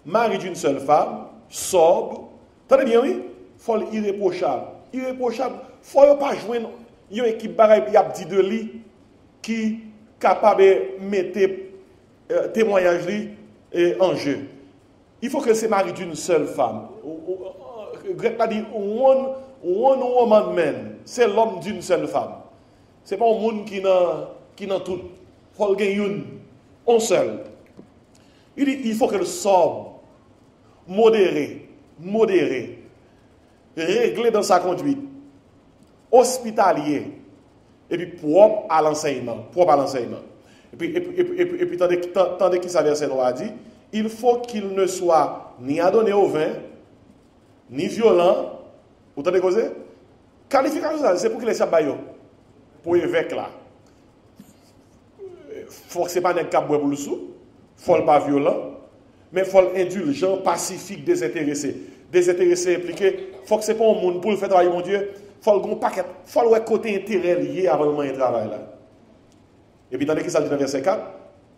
mari d'une seule femme, sobre. Tenez bien, oui? Il faut irréprochable. Irréprochable, il ne faut pas jouer une équipe qui a dit de lui qui est capable de mettre témoignage en jeu. Il faut que c'est mari d'une seule femme. Grec a dit one woman man. C'est l'homme d'une seule femme. Ce n'est pas un monde qui n'a tout. Il faut qu'il y ait une seule. Il dit il faut que le sobre, modéré, réglé dans sa conduite, hospitalier, et puis propre à l'enseignement. Et puis tandis qu'il s'avère verset a dit, il faut qu'il ne soit ni adonné au vin, ni violent. Vous entendez causer? Qualification, c'est pour qu'il ait sa baillot. Pour l'évêque là. Faut que ce n'est pas un cap pour le sou. Faut pas violent. Mais il faut indulgent, pacifique, désintéressé. Désintéressé impliqué. Faut que ce n'est pas un monde pour le faire travailler, mon Dieu. Faut le paquet. Faut le côté intérêt lié avant le travail là. Et puis, tandis qu'il s'agit dans verset 4,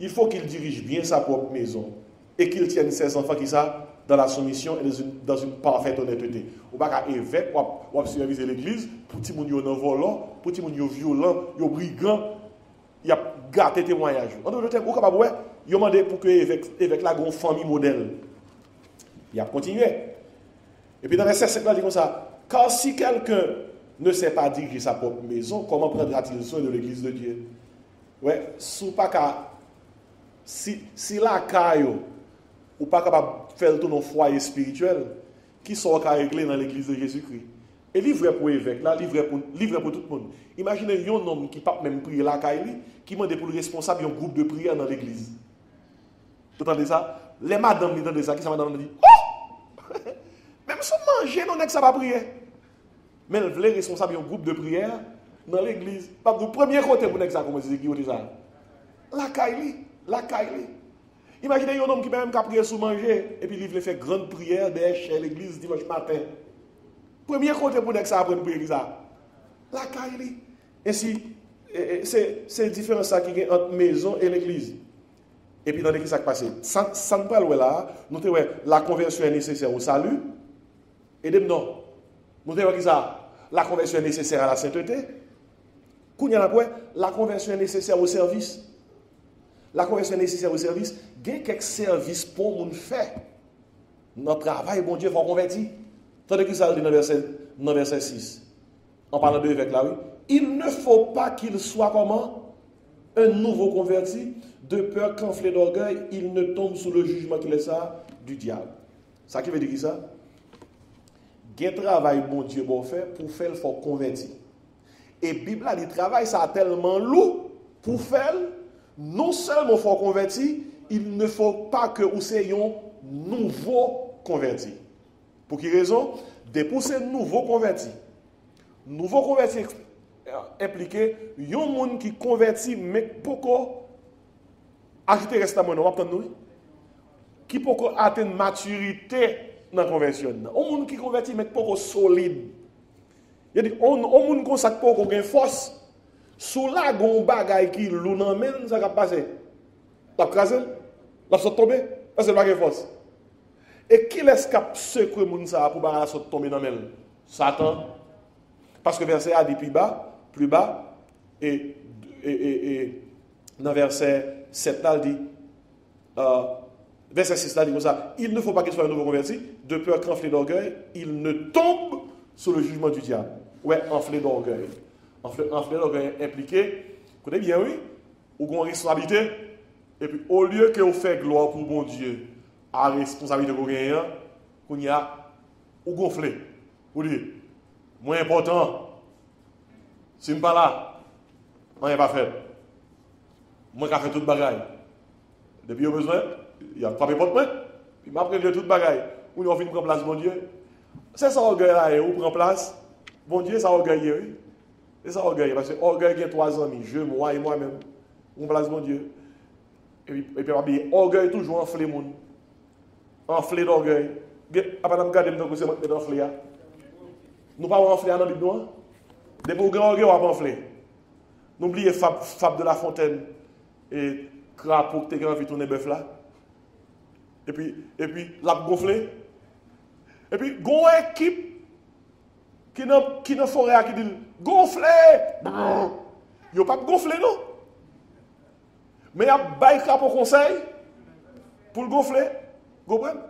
il faut qu'il dirige bien sa propre maison et qu'il tienne ses enfants qui ça dans la soumission et dans une parfaite honnêteté. Ou pas qu'un évêque ou superviser l'église pour que les gens soient volants, pour que les gens soient violents, brigands, il y a gâté témoignage. En d'autres termes, il a demandé pour que l'évêque la grande famille modèle. Il a continué. Et puis dans verset 5, il dit comme ça, car si quelqu'un ne sait pas diriger sa propre maison, comment prendra-t-il soin de l'église de Dieu? Ouais, si la caillou ou pas capable de faire tout nos foyer spirituel, qui sont réglés dans l'église de Jésus-Christ. Et livré pour l'évêque, là, livré pour tout le monde. Imaginez un homme qui ne peut pas même prier la caillou, qui demande pour le responsable d'un groupe de prière dans l'église. Vous entendez ça? Les madames qui entendent ça, qui sont madame dit, oh! Même si on mange, non est que ça va prier. Mais les responsables d'un groupe de prière dans l'église. Le premier côté pour ça, comment c'est qui dit ça? La caillou. Imaginez un homme qui même prier sous manger et puis il veut faire grande prière derrière l'église dimanche matin. Premier côté pour ça après prier ça. La caille. Ainsi c'est différent ça qui est entre maison et l'église. Et puis dans ce qui s'est passé, ça ne parle là, nous avons la conversion est nécessaire au salut. Et non. Nous avons ça, la conversion est nécessaire à la sainteté. La conversion est nécessaire au service. La conversion est nécessaire au service. Il y a quelques services pour nous faire. Notre travail, bon Dieu, il faut convertir. Tandis que ça dit dans verset 6. En parlant de l'évêque là, oui. Il ne faut pas qu'il soit comment? Un nouveau converti, de peur qu'enflé d'orgueil, il ne tombe sous le jugement qu'il est ça du diable. Ça qui veut dire qui ça? Il y a un travail, bon Dieu, bon faire, pour faire, il faut convertir. Et la Bible a dit, travail, ça a tellement lourd pour faire. Non seulement il faut convertir, il ne faut pas que vous soyez nouveau converti. Pour quelle raison? Dépousser nouveau converti. Nouveau converti impliqué, il y a un monde qui convertit, mais pourquoi ajouter récemment, on va prendre nous, qui peut atteindre maturité dans la conversion. Un monde qui convertit, mais pourquoi solide. Il dit, on monde comme ça pour qu'on ait force. Sous la gon bagay qui lou nan men, ça va passer. La crasé, la saute tomber, parce que pas de force. Et qui laisse cap secouer moun ça pour ba la saute tomber nan men? Satan. Parce que verset A dit plus bas et dans verset 7 là il dit verset 6 là dit comme ça, il ne faut pas qu'il soit un nouveau converti, de peur qu'enflé d'orgueil, il ne tombe sous le jugement du diable. Ouais, enflé d'orgueil. Enflé d'orgueil impliqué, écoutez bien, oui, ou qu'on responsabilité, et puis au lieu que vous faites gloire pour bon Dieu, à responsabilité que vous gagnez, qu'on y a, ou gonflé. Vous dites, moins important, si je ne suis pas là, on n'est pas fait. Moi, j'ai fait toute bagaille. Depuis au besoin, il y a frappé porte main, puis m'a pris toute bagaille. Ou on vient prendre place, bon Dieu. C'est ça orgueil là, ou prend place. Bon Dieu, ça orgueil, oui. C'est ça orgueil, parce que orgueil, il y a 3 amis, moi et moi-même. On place, bon Dieu. Et puis, orgueil toujours enflé, moun. Enflé d'orgueil. Après, on regarde, donc, c'est enflé. Nous pas enflé dans la Bible, non? Des pour grand orgueil, on va enflé. N'oubliez Fab de la Fontaine et crapaud que tu as envie de tourner bœuf là. Et puis, la gonflé. Et puis, gon équipe qui n'a forêt qui dit gonflé. Yo pas gonflé non. Mais il y a bail crapaud conseil pour le gonfler. Comprenez?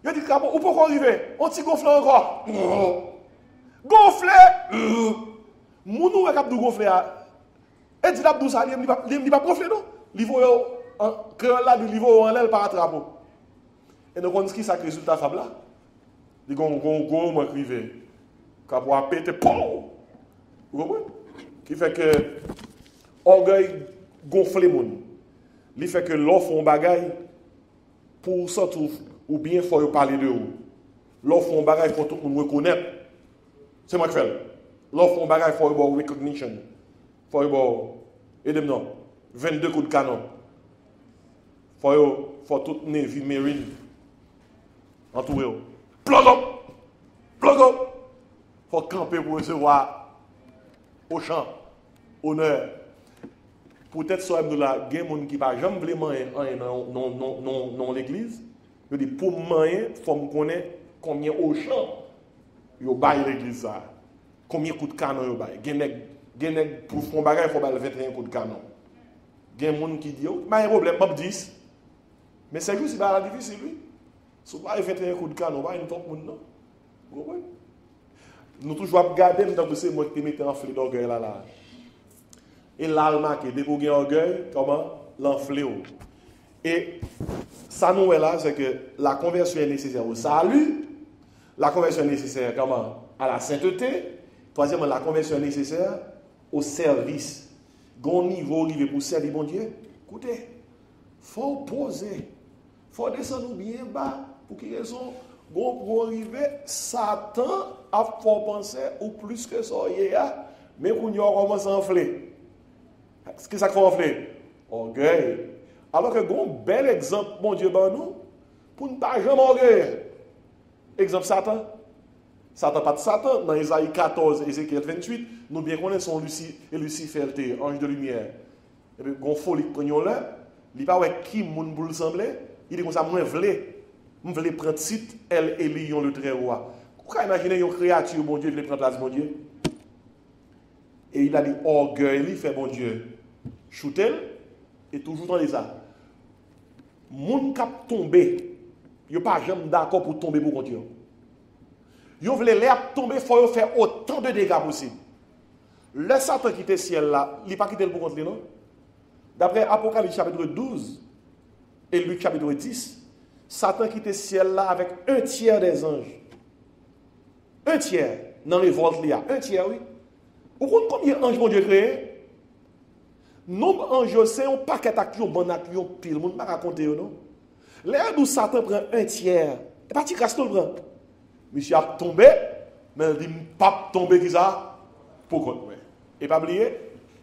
Il dit crapaud, où peut arriver? On t'y gonfle encore. Gonflé. Mounou est capable de gonfler. Et dit l'abdou ça, il n'est pas gonflé non. Livre en créole là, livre en l'aile par attrapo. Et nous connaissons qui ça résultat fable là. Il y a un gros mot crivé. Quand on a pété, POU! Vous comprenez? Qui fait que orgueil gonfle les gens. Il fait que l'offre en bagaille pour sortir ou bien faut parler de vous. L'offre en bagaille faut tout le monde reconnaître. C'est moi qui fais. L'offre en bagaille faut avoir recognition. Faut avoir, aidez-moi, 22 coups de canon. Faut tout Navy Marine. Entouré. Plug up! Plug up! Faut camper pour recevoir au champ, honneur. Peut-être soit nous là, il y a des gens qui ne pas jamais voulu manger dans l'église. Je dis pour manger, il faut me connaître combien au champ ils baillent l'église. Combien de coups de canon ils baillent. Il y a pour faire un bagage, il faut bailler 21 coups de canon. Il y a des gens qui disent, mais il y a un problème, pas 10. Mais c'est juste difficile, lui. Si vous avez 21 coups de canon, vous avez une top monde, non? Vous comprenez? Nous toujours regarder, nous avons c'est moi qui mets enflé d'orgueil là. Et là, le marqué, dès qu'on a orgueil, comment? L'enflé. Et ça nous est là, c'est que la conversion est nécessaire au salut. La conversion est nécessaire comment? À la sainteté. Troisièmement, la conversion est nécessaire au service. Gon niveau arrivé pour servir bon Dieu. Écoutez, il faut poser. Il faut descendre bien bas. Pour quelle raison? Bon, pour arriver, Satan a fait penser ou plus que ça, mais qu'on y a commencé à enfler. Qu'est-ce que ça fait enfler? Orgueil. Alors que un bel exemple, mon Dieu, ben nous, pour ne pas jamais orgueil. Exemple Satan. Satan, pas de Satan, dans Isaïe 14, Ézéchiel 28, nous bien connaissons Lucifer, ange de lumière. Et puis, gon folie qui prend là, il n'y a pas qui moun boule semblé, il dit comme ça, moi, je voulais prendre site, elle et lion le très roi. Vous pouvez imaginer une créature, bon Dieu, il voulait prendre place, bon Dieu. Et il a dit, orgueil, il fait bon Dieu. Choutel, et toujours dans les arts. Moun kap tomber, il n'y a pas jamais d'accord pour tomber pour Dieu. Yo vle l'air tomber, il faut faire autant de dégâts possible. Le Satan qui était ciel là, il n'a pas quitté le pour contre non? D'après Apocalypse chapitre 12 et Luc chapitre 10, Satan quitte ciel là avec un tiers des anges. Un tiers dans les volts là. Un tiers, oui. Vous comprenez combien d'anges mon Dieu créé? Nombre d'anges, c'est un paquet d'actions, bon actions, pile. Le monde ne peut pas raconter, non? L'air où Satan prend un tiers, et pas Ticasto le prend. Monsieur a tombé, mais il dit pas tomber qui ça? Pourquoi? Et pas oublier,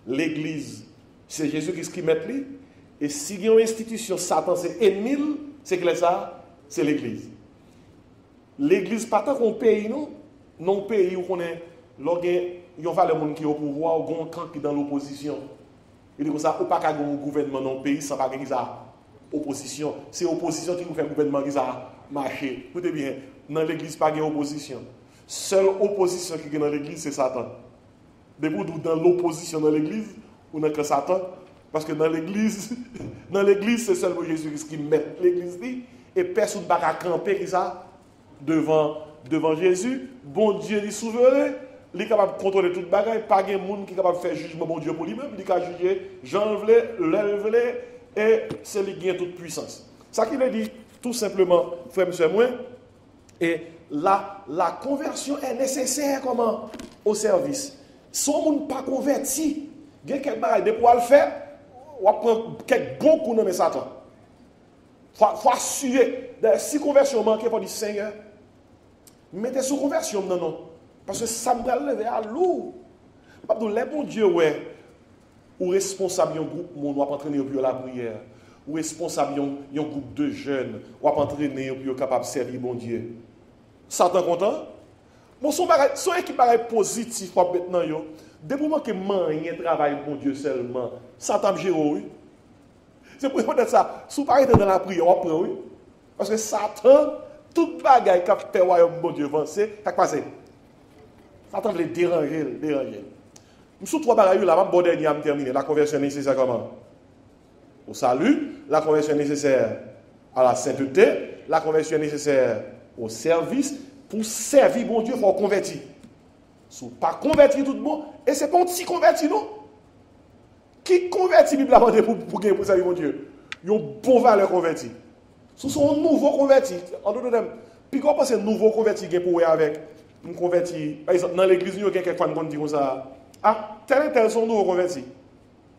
l'église, c'est Jésus-Christ qui met lui. Et si il y a une institution, Satan c'est ennemi, c'est que ça, c'est l'église. L'église, pas tant qu'on paye, non pays où on est, il y a les gens qui sont au pouvoir, ou un camp qui est dans l'opposition. Il dit comme ça, ou pas qu'un gouvernement dans le pays sans pas qu'il ça opposition. C'est l'opposition qui nous fait un gouvernement qui ça marcher. Écoutez bien, dans l'église, pas de opposition. Seule opposition qui est dans l'église, c'est Satan. Depuis dans l'opposition dans l'église, ou dans Satan, parce que dans l'église, c'est seulement Jésus-Christ qui met l'église et personne ne va camper qui ça devant Jésus. Bon Dieu est souverain, il est capable de contrôler toute bagaille, pas de monde qui est capable de faire jugement bon Dieu pour lui-même, il est capable de juger Jean l'œuvre et c'est lui qui a toute puissance. Ça qu'il a dit tout simplement, frère monsieur moi, et la conversion est nécessaire comment au service. Si on n'est pas converti, il y a quelques bagailles de pour le faire, on va prendre quelques bons coups dans Satan. Il faut assurer. Si conversion manque, il faut dire Seigneur, mettez sous conversion, non. Parce que ça me doit lever à l'eau. Les bons Dieu, ouais, ou responsable d'un groupe, on va entraîner pour la prière. Ou responsable d'un groupe de jeunes, on va entraîner pour être capable de servir bon Dieu. Satan content? Bon, son équipe est positif pour maintenant. Depuis que je travaille pour Dieu seulement, Satan me gère, oui. C'est pour ça, si vous êtes dans la prière, on prend, oui. Parce que Satan, toute bagaille qui fait le royaume de Dieu avancer, qu'est-ce qui passe? Satan veut déranger. Sous trois bagailles, là, bon dernier à me terminer. La conversion nécessaire comment? Au salut, la conversion nécessaire à la sainteté, la conversion nécessaire au service. Pour servir bon Dieu, il faut convertir. Si vous ne pas convertir tout le monde, et ce n'est pas un petit converti, non? Qui convertit biblement pour servir mon Dieu? Il y a une bonne valeur converti. Ce sont un nouveau converti. En d'autres termes, puis quand on pense à un nouveau converti pour avec un converti, par exemple, dans l'église, il y a quelqu'un qui dit comme ça, ah, tel et tel sont nouveaux convertis.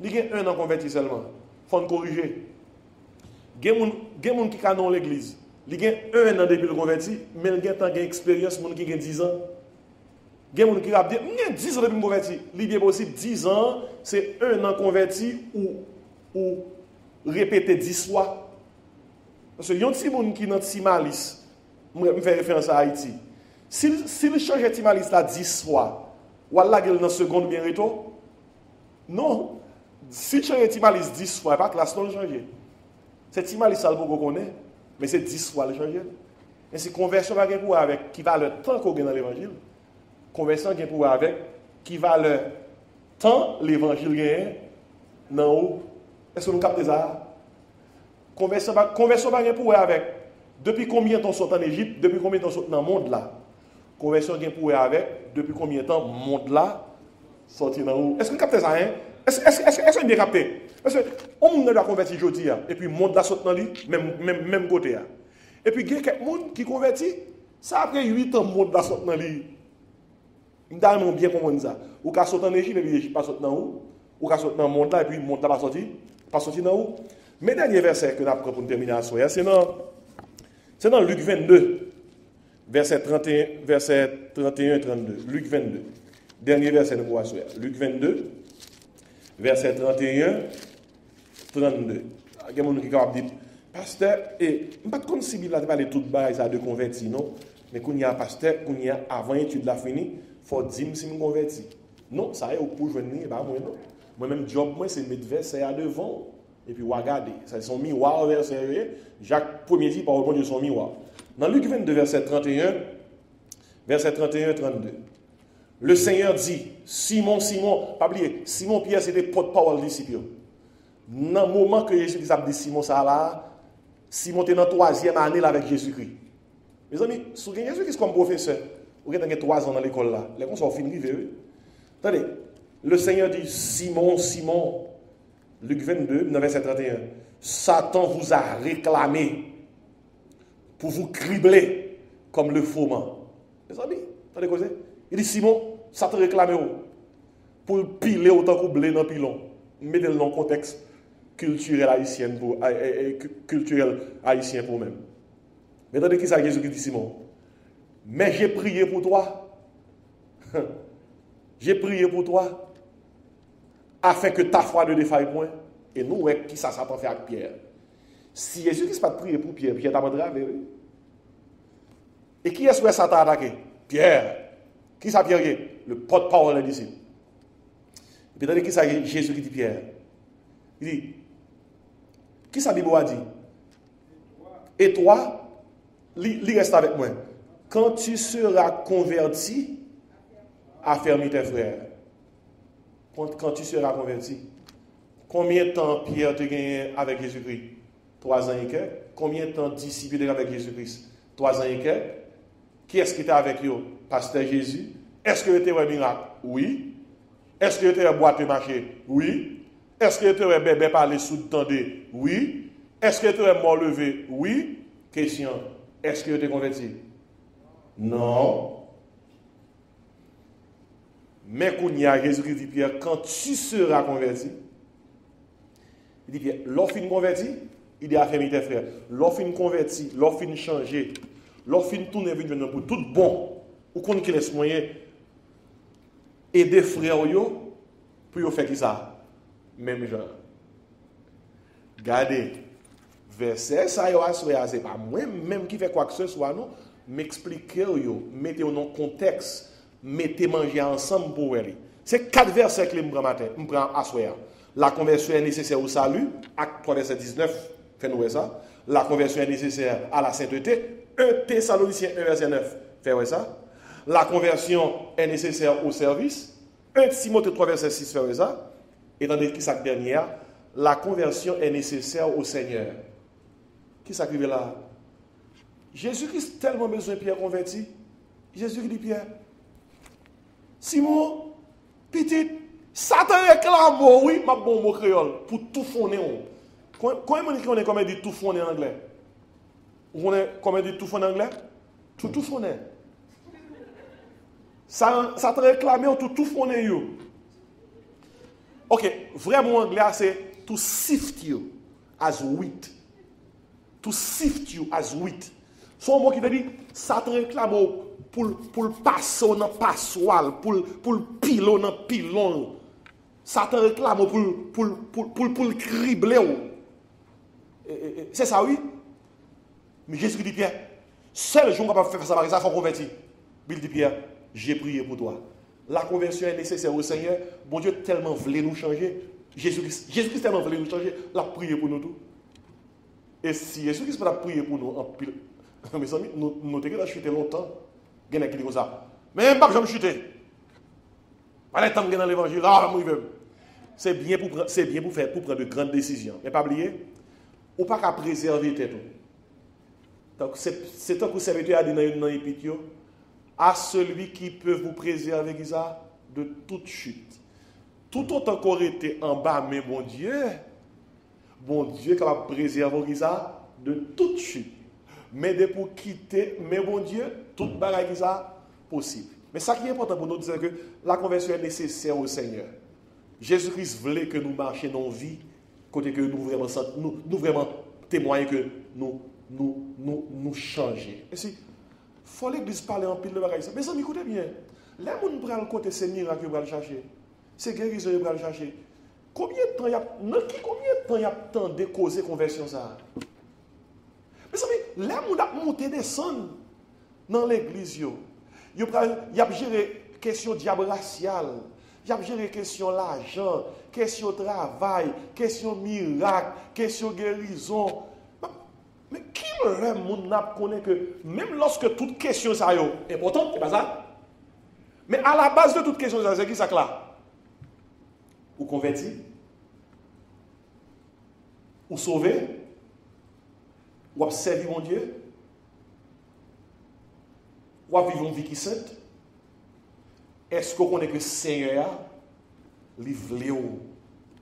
Il y a un an converti seulement. Il faut corriger. Il y a des gens qui sont dans l'église. Il y a un an depuis le converti, mais il y a une expérience, il y a 10 ans. Il y a des gens qui ont dit, il y a 10 ans depuis le converti. Il y a aussi 10 ans, c'est un an converti ou répéter 10 fois. Parce que il y a des gens qui ont Timalis, je fais référence à Haïti. S'il change Timalis là 10 fois, ou là, il y a une seconde bien retour. Non. Si change Timalis 10 fois, pas classe non changer. C'est Timalis ça le connaît. Mais c'est 10 fois l'évangile. Et si conversion va pour avec qui va le temps qu'on gagne dans l'évangile. Conversion va pour avec qui va le temps l'évangile gagne dans haut. Est-ce que nous captons ça? Conversion va pour avec depuis combien de temps sont en Égypte, depuis combien de temps sont dans le monde là. Conversion va pour avec depuis combien de temps le monde là sorti dans haut. Est-ce que nous captons ça? Est-ce que bien capté? Parce que on doit convertir aujourd'hui et puis le monde là saute dans lui même côté. Et puis il y a quelqu'un qui convertit, ça après 8 ans le monde là saute dans lui. Nous devons bien comprendre ça. Ou qu'à sauter en Égypte et puis l'Égypte pas saute dans où? Ou qu'à sauter dans le monde là et puis le monde là pas sorti dans où? Mais dernier verset que nous avons pour terminer à soir, c'est dans Luc 22 verset 31 32. Luc 22. Dernier verset nous voir soir. Luc 22 verset 31, 32. Il y a des gens qui ont dit, pasteur, et je ne sais pas si la Bible a parlé de toute base de converti, non? Mais quand il y a un pasteur, quand il y a avant l'étude de la finie, il faut dire si je me converti. Non, ça y est, pour jouer, bah, moi non. Moi-même, job, moi, c'est mettre verset à devant, et puis regarder. Ça, son miroir, verset, Jacques 1er dit, par bon Dieu, son miroir. Dans Luc 22, verset 31, 32. Le Seigneur dit, Simon, pas oublier, Simon Pierre, c'était porte-parole disciple. Dans le moment que Jésus-Christ a dit Simon, ça là, Simon était dans la 3e année là avec Jésus-Christ. Mes amis, si vous avez Jésus-Christ comme professeur, vous avez 3 ans dans l'école là, les gens sont finis, oui. Attendez, le Seigneur dit, Simon, Luc 22, verset 31, Satan vous a réclamé pour vous cribler comme le fourment. Mes amis, attendez quoi c'est? Il dit, Simon, ça te réclame pour piler autant que blé dans le pilon. Mettez-le dans le contexte. culturel haïtien pour culturel haïtien pour même. Mais attendez qui ça Jésus qui dit Simon. Mais j'ai prié pour toi. J'ai prié pour toi afin que ta foi ne défaille point. Et nous, ouais, qui ça Satan fait avec Pierre. Si Jésus qui se pas prier pour Pierre, Pierre t'a pas grave. Et qui est-ce que Satan a attaqué? Pierre. Qui ça Pierre? Le porte-parole des disciples. Et puis attendez qui ça Jésus qui dit Pierre. Il dit, qui ça Bible a dit? Et toi, il reste avec moi. Quand tu seras converti, affermis tes frères. Quand tu seras converti. Combien de temps Pierre te gagné avec Jésus-Christ? 3 ans et quelques. Combien de temps disciple avec Jésus-Christ? 3 ans et quelques. Qui est-ce qui était avec eux? Pasteur Jésus. Est-ce que tu étais un miracle? Oui. Est-ce que tu étais boîte marché? Oui. Est-ce que tu étais bébé parler sous tendé? Oui. Est-ce que tu étais mort levé? Oui. Question. Est-ce que tu étais converti? Non. Mais quand il y a Jésus qui dit Pierre, quand tu seras converti, il dit Pierre, lorsqu'il est converti, il dit affermis tes frères. Lorsqu'il est converti, lorsqu'il est changé, lorsqu'il est tourné pour tout bon, ou qu'on qui laisse moyen, aider frères yo, pour faire qui ça? Même genre. Regardez, verset ça yo c'est pas moi-même qui fait quoi que ce soit, non? M'expliquer yo, mettez au non contexte, mettez manger ensemble pour aller. C'est 4 versets que je prends matin, je prends à soir. La conversion est nécessaire au salut, acte 3 verset 19, faites-nous ça. La conversion est nécessaire à la sainteté, 1 Thessaloniciens 1 verset 9, faites ça. La conversion est nécessaire au service, 1 Timothée 3 verset 6, faites ça. Et dans les qui ça dernière, la conversion est nécessaire au Seigneur. Qui s'écrivait là? Jésus-Christ a tellement besoin de Pierre converti. Jésus qui dit Pierre, Simon, petit, Satan réclame, oui, ma bon mot créole, pour tout fonder. Comment on dit comment dit tout fonder en anglais? Vous connaissez comment dit tout fonder en anglais? Tout fonder. Satan réclame, tout fonder. Ok, vraiment anglais, c'est to sift you as wheat. To sift you as wheat. Son mot qui veut dire, Satan réclame pour passer dans passoire, pour pilon dans pilon. Satan réclame pour cribler. C'est ça, oui? Mais Jésus dit Pierre, seul jour capable de faire ça, il faut convertir. Il dit Pierre, j'ai prié pour toi. La conversion est nécessaire au Seigneur. Bon Dieu tellement voulait nous changer. Jésus-Christ tellement voulait nous changer. Il a prié pour nous tout. Et si Jésus-Christ a prié pour nous en pile, mes amis, nous avons chuté longtemps. Il y a qui dit comme ça. Mais je ne vais pas chuter. Pas le temps de dans l'évangile. C'est bien pour prendre de grandes décisions. Mais pas oublier, ou pas qu'à préserver tête. Donc c'est tant que le serviteur a dit dans l'épître, à celui qui peut vous préserver de toute chute. Tout autant qu'on était en bas, mais bon Dieu qui va préserver de toute chute. Mais de pour quitter, mais bon Dieu, toute bagaille possible. Mais ça qui est important pour nous, c'est que la conversion est nécessaire au Seigneur. Jésus-Christ voulait que nous marchions dans la vie, côté que nous vraiment témoignons que nous changeons. Et si, il faut l'église parler en pile de bagaille. Mais ça, écoutez bien. Les gens qui prennent le côté, c'est miracle qu'ils vont chercher. C'est guérison qu'ils vont chercher. Combien de temps il y a tant de causer conversion ça? Mais ça, les gens qui montent descendent dans l'église. Il y a géré question diable raciale. Il y a géré question l'argent, question travail, question miracle, question guérison. Mais qui le monde connaît que même lorsque toute question ça est importante, c'est pas ça? Mais à la base de toute question ça, c'est qui ça là? Ou converti? Ou sauvé? Ou observer mon Dieu? Ou vivre une vie qui est sainte? Est-ce qu'on connaît que le Seigneur lui voulait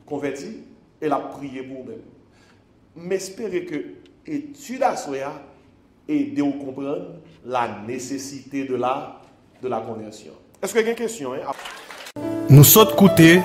converti et l'a prié pour vous-même? Mais espérez que l'étude à soi aide à comprendre la nécessité de la conversion. Est-ce qu'il y a une question? Nous sommes côté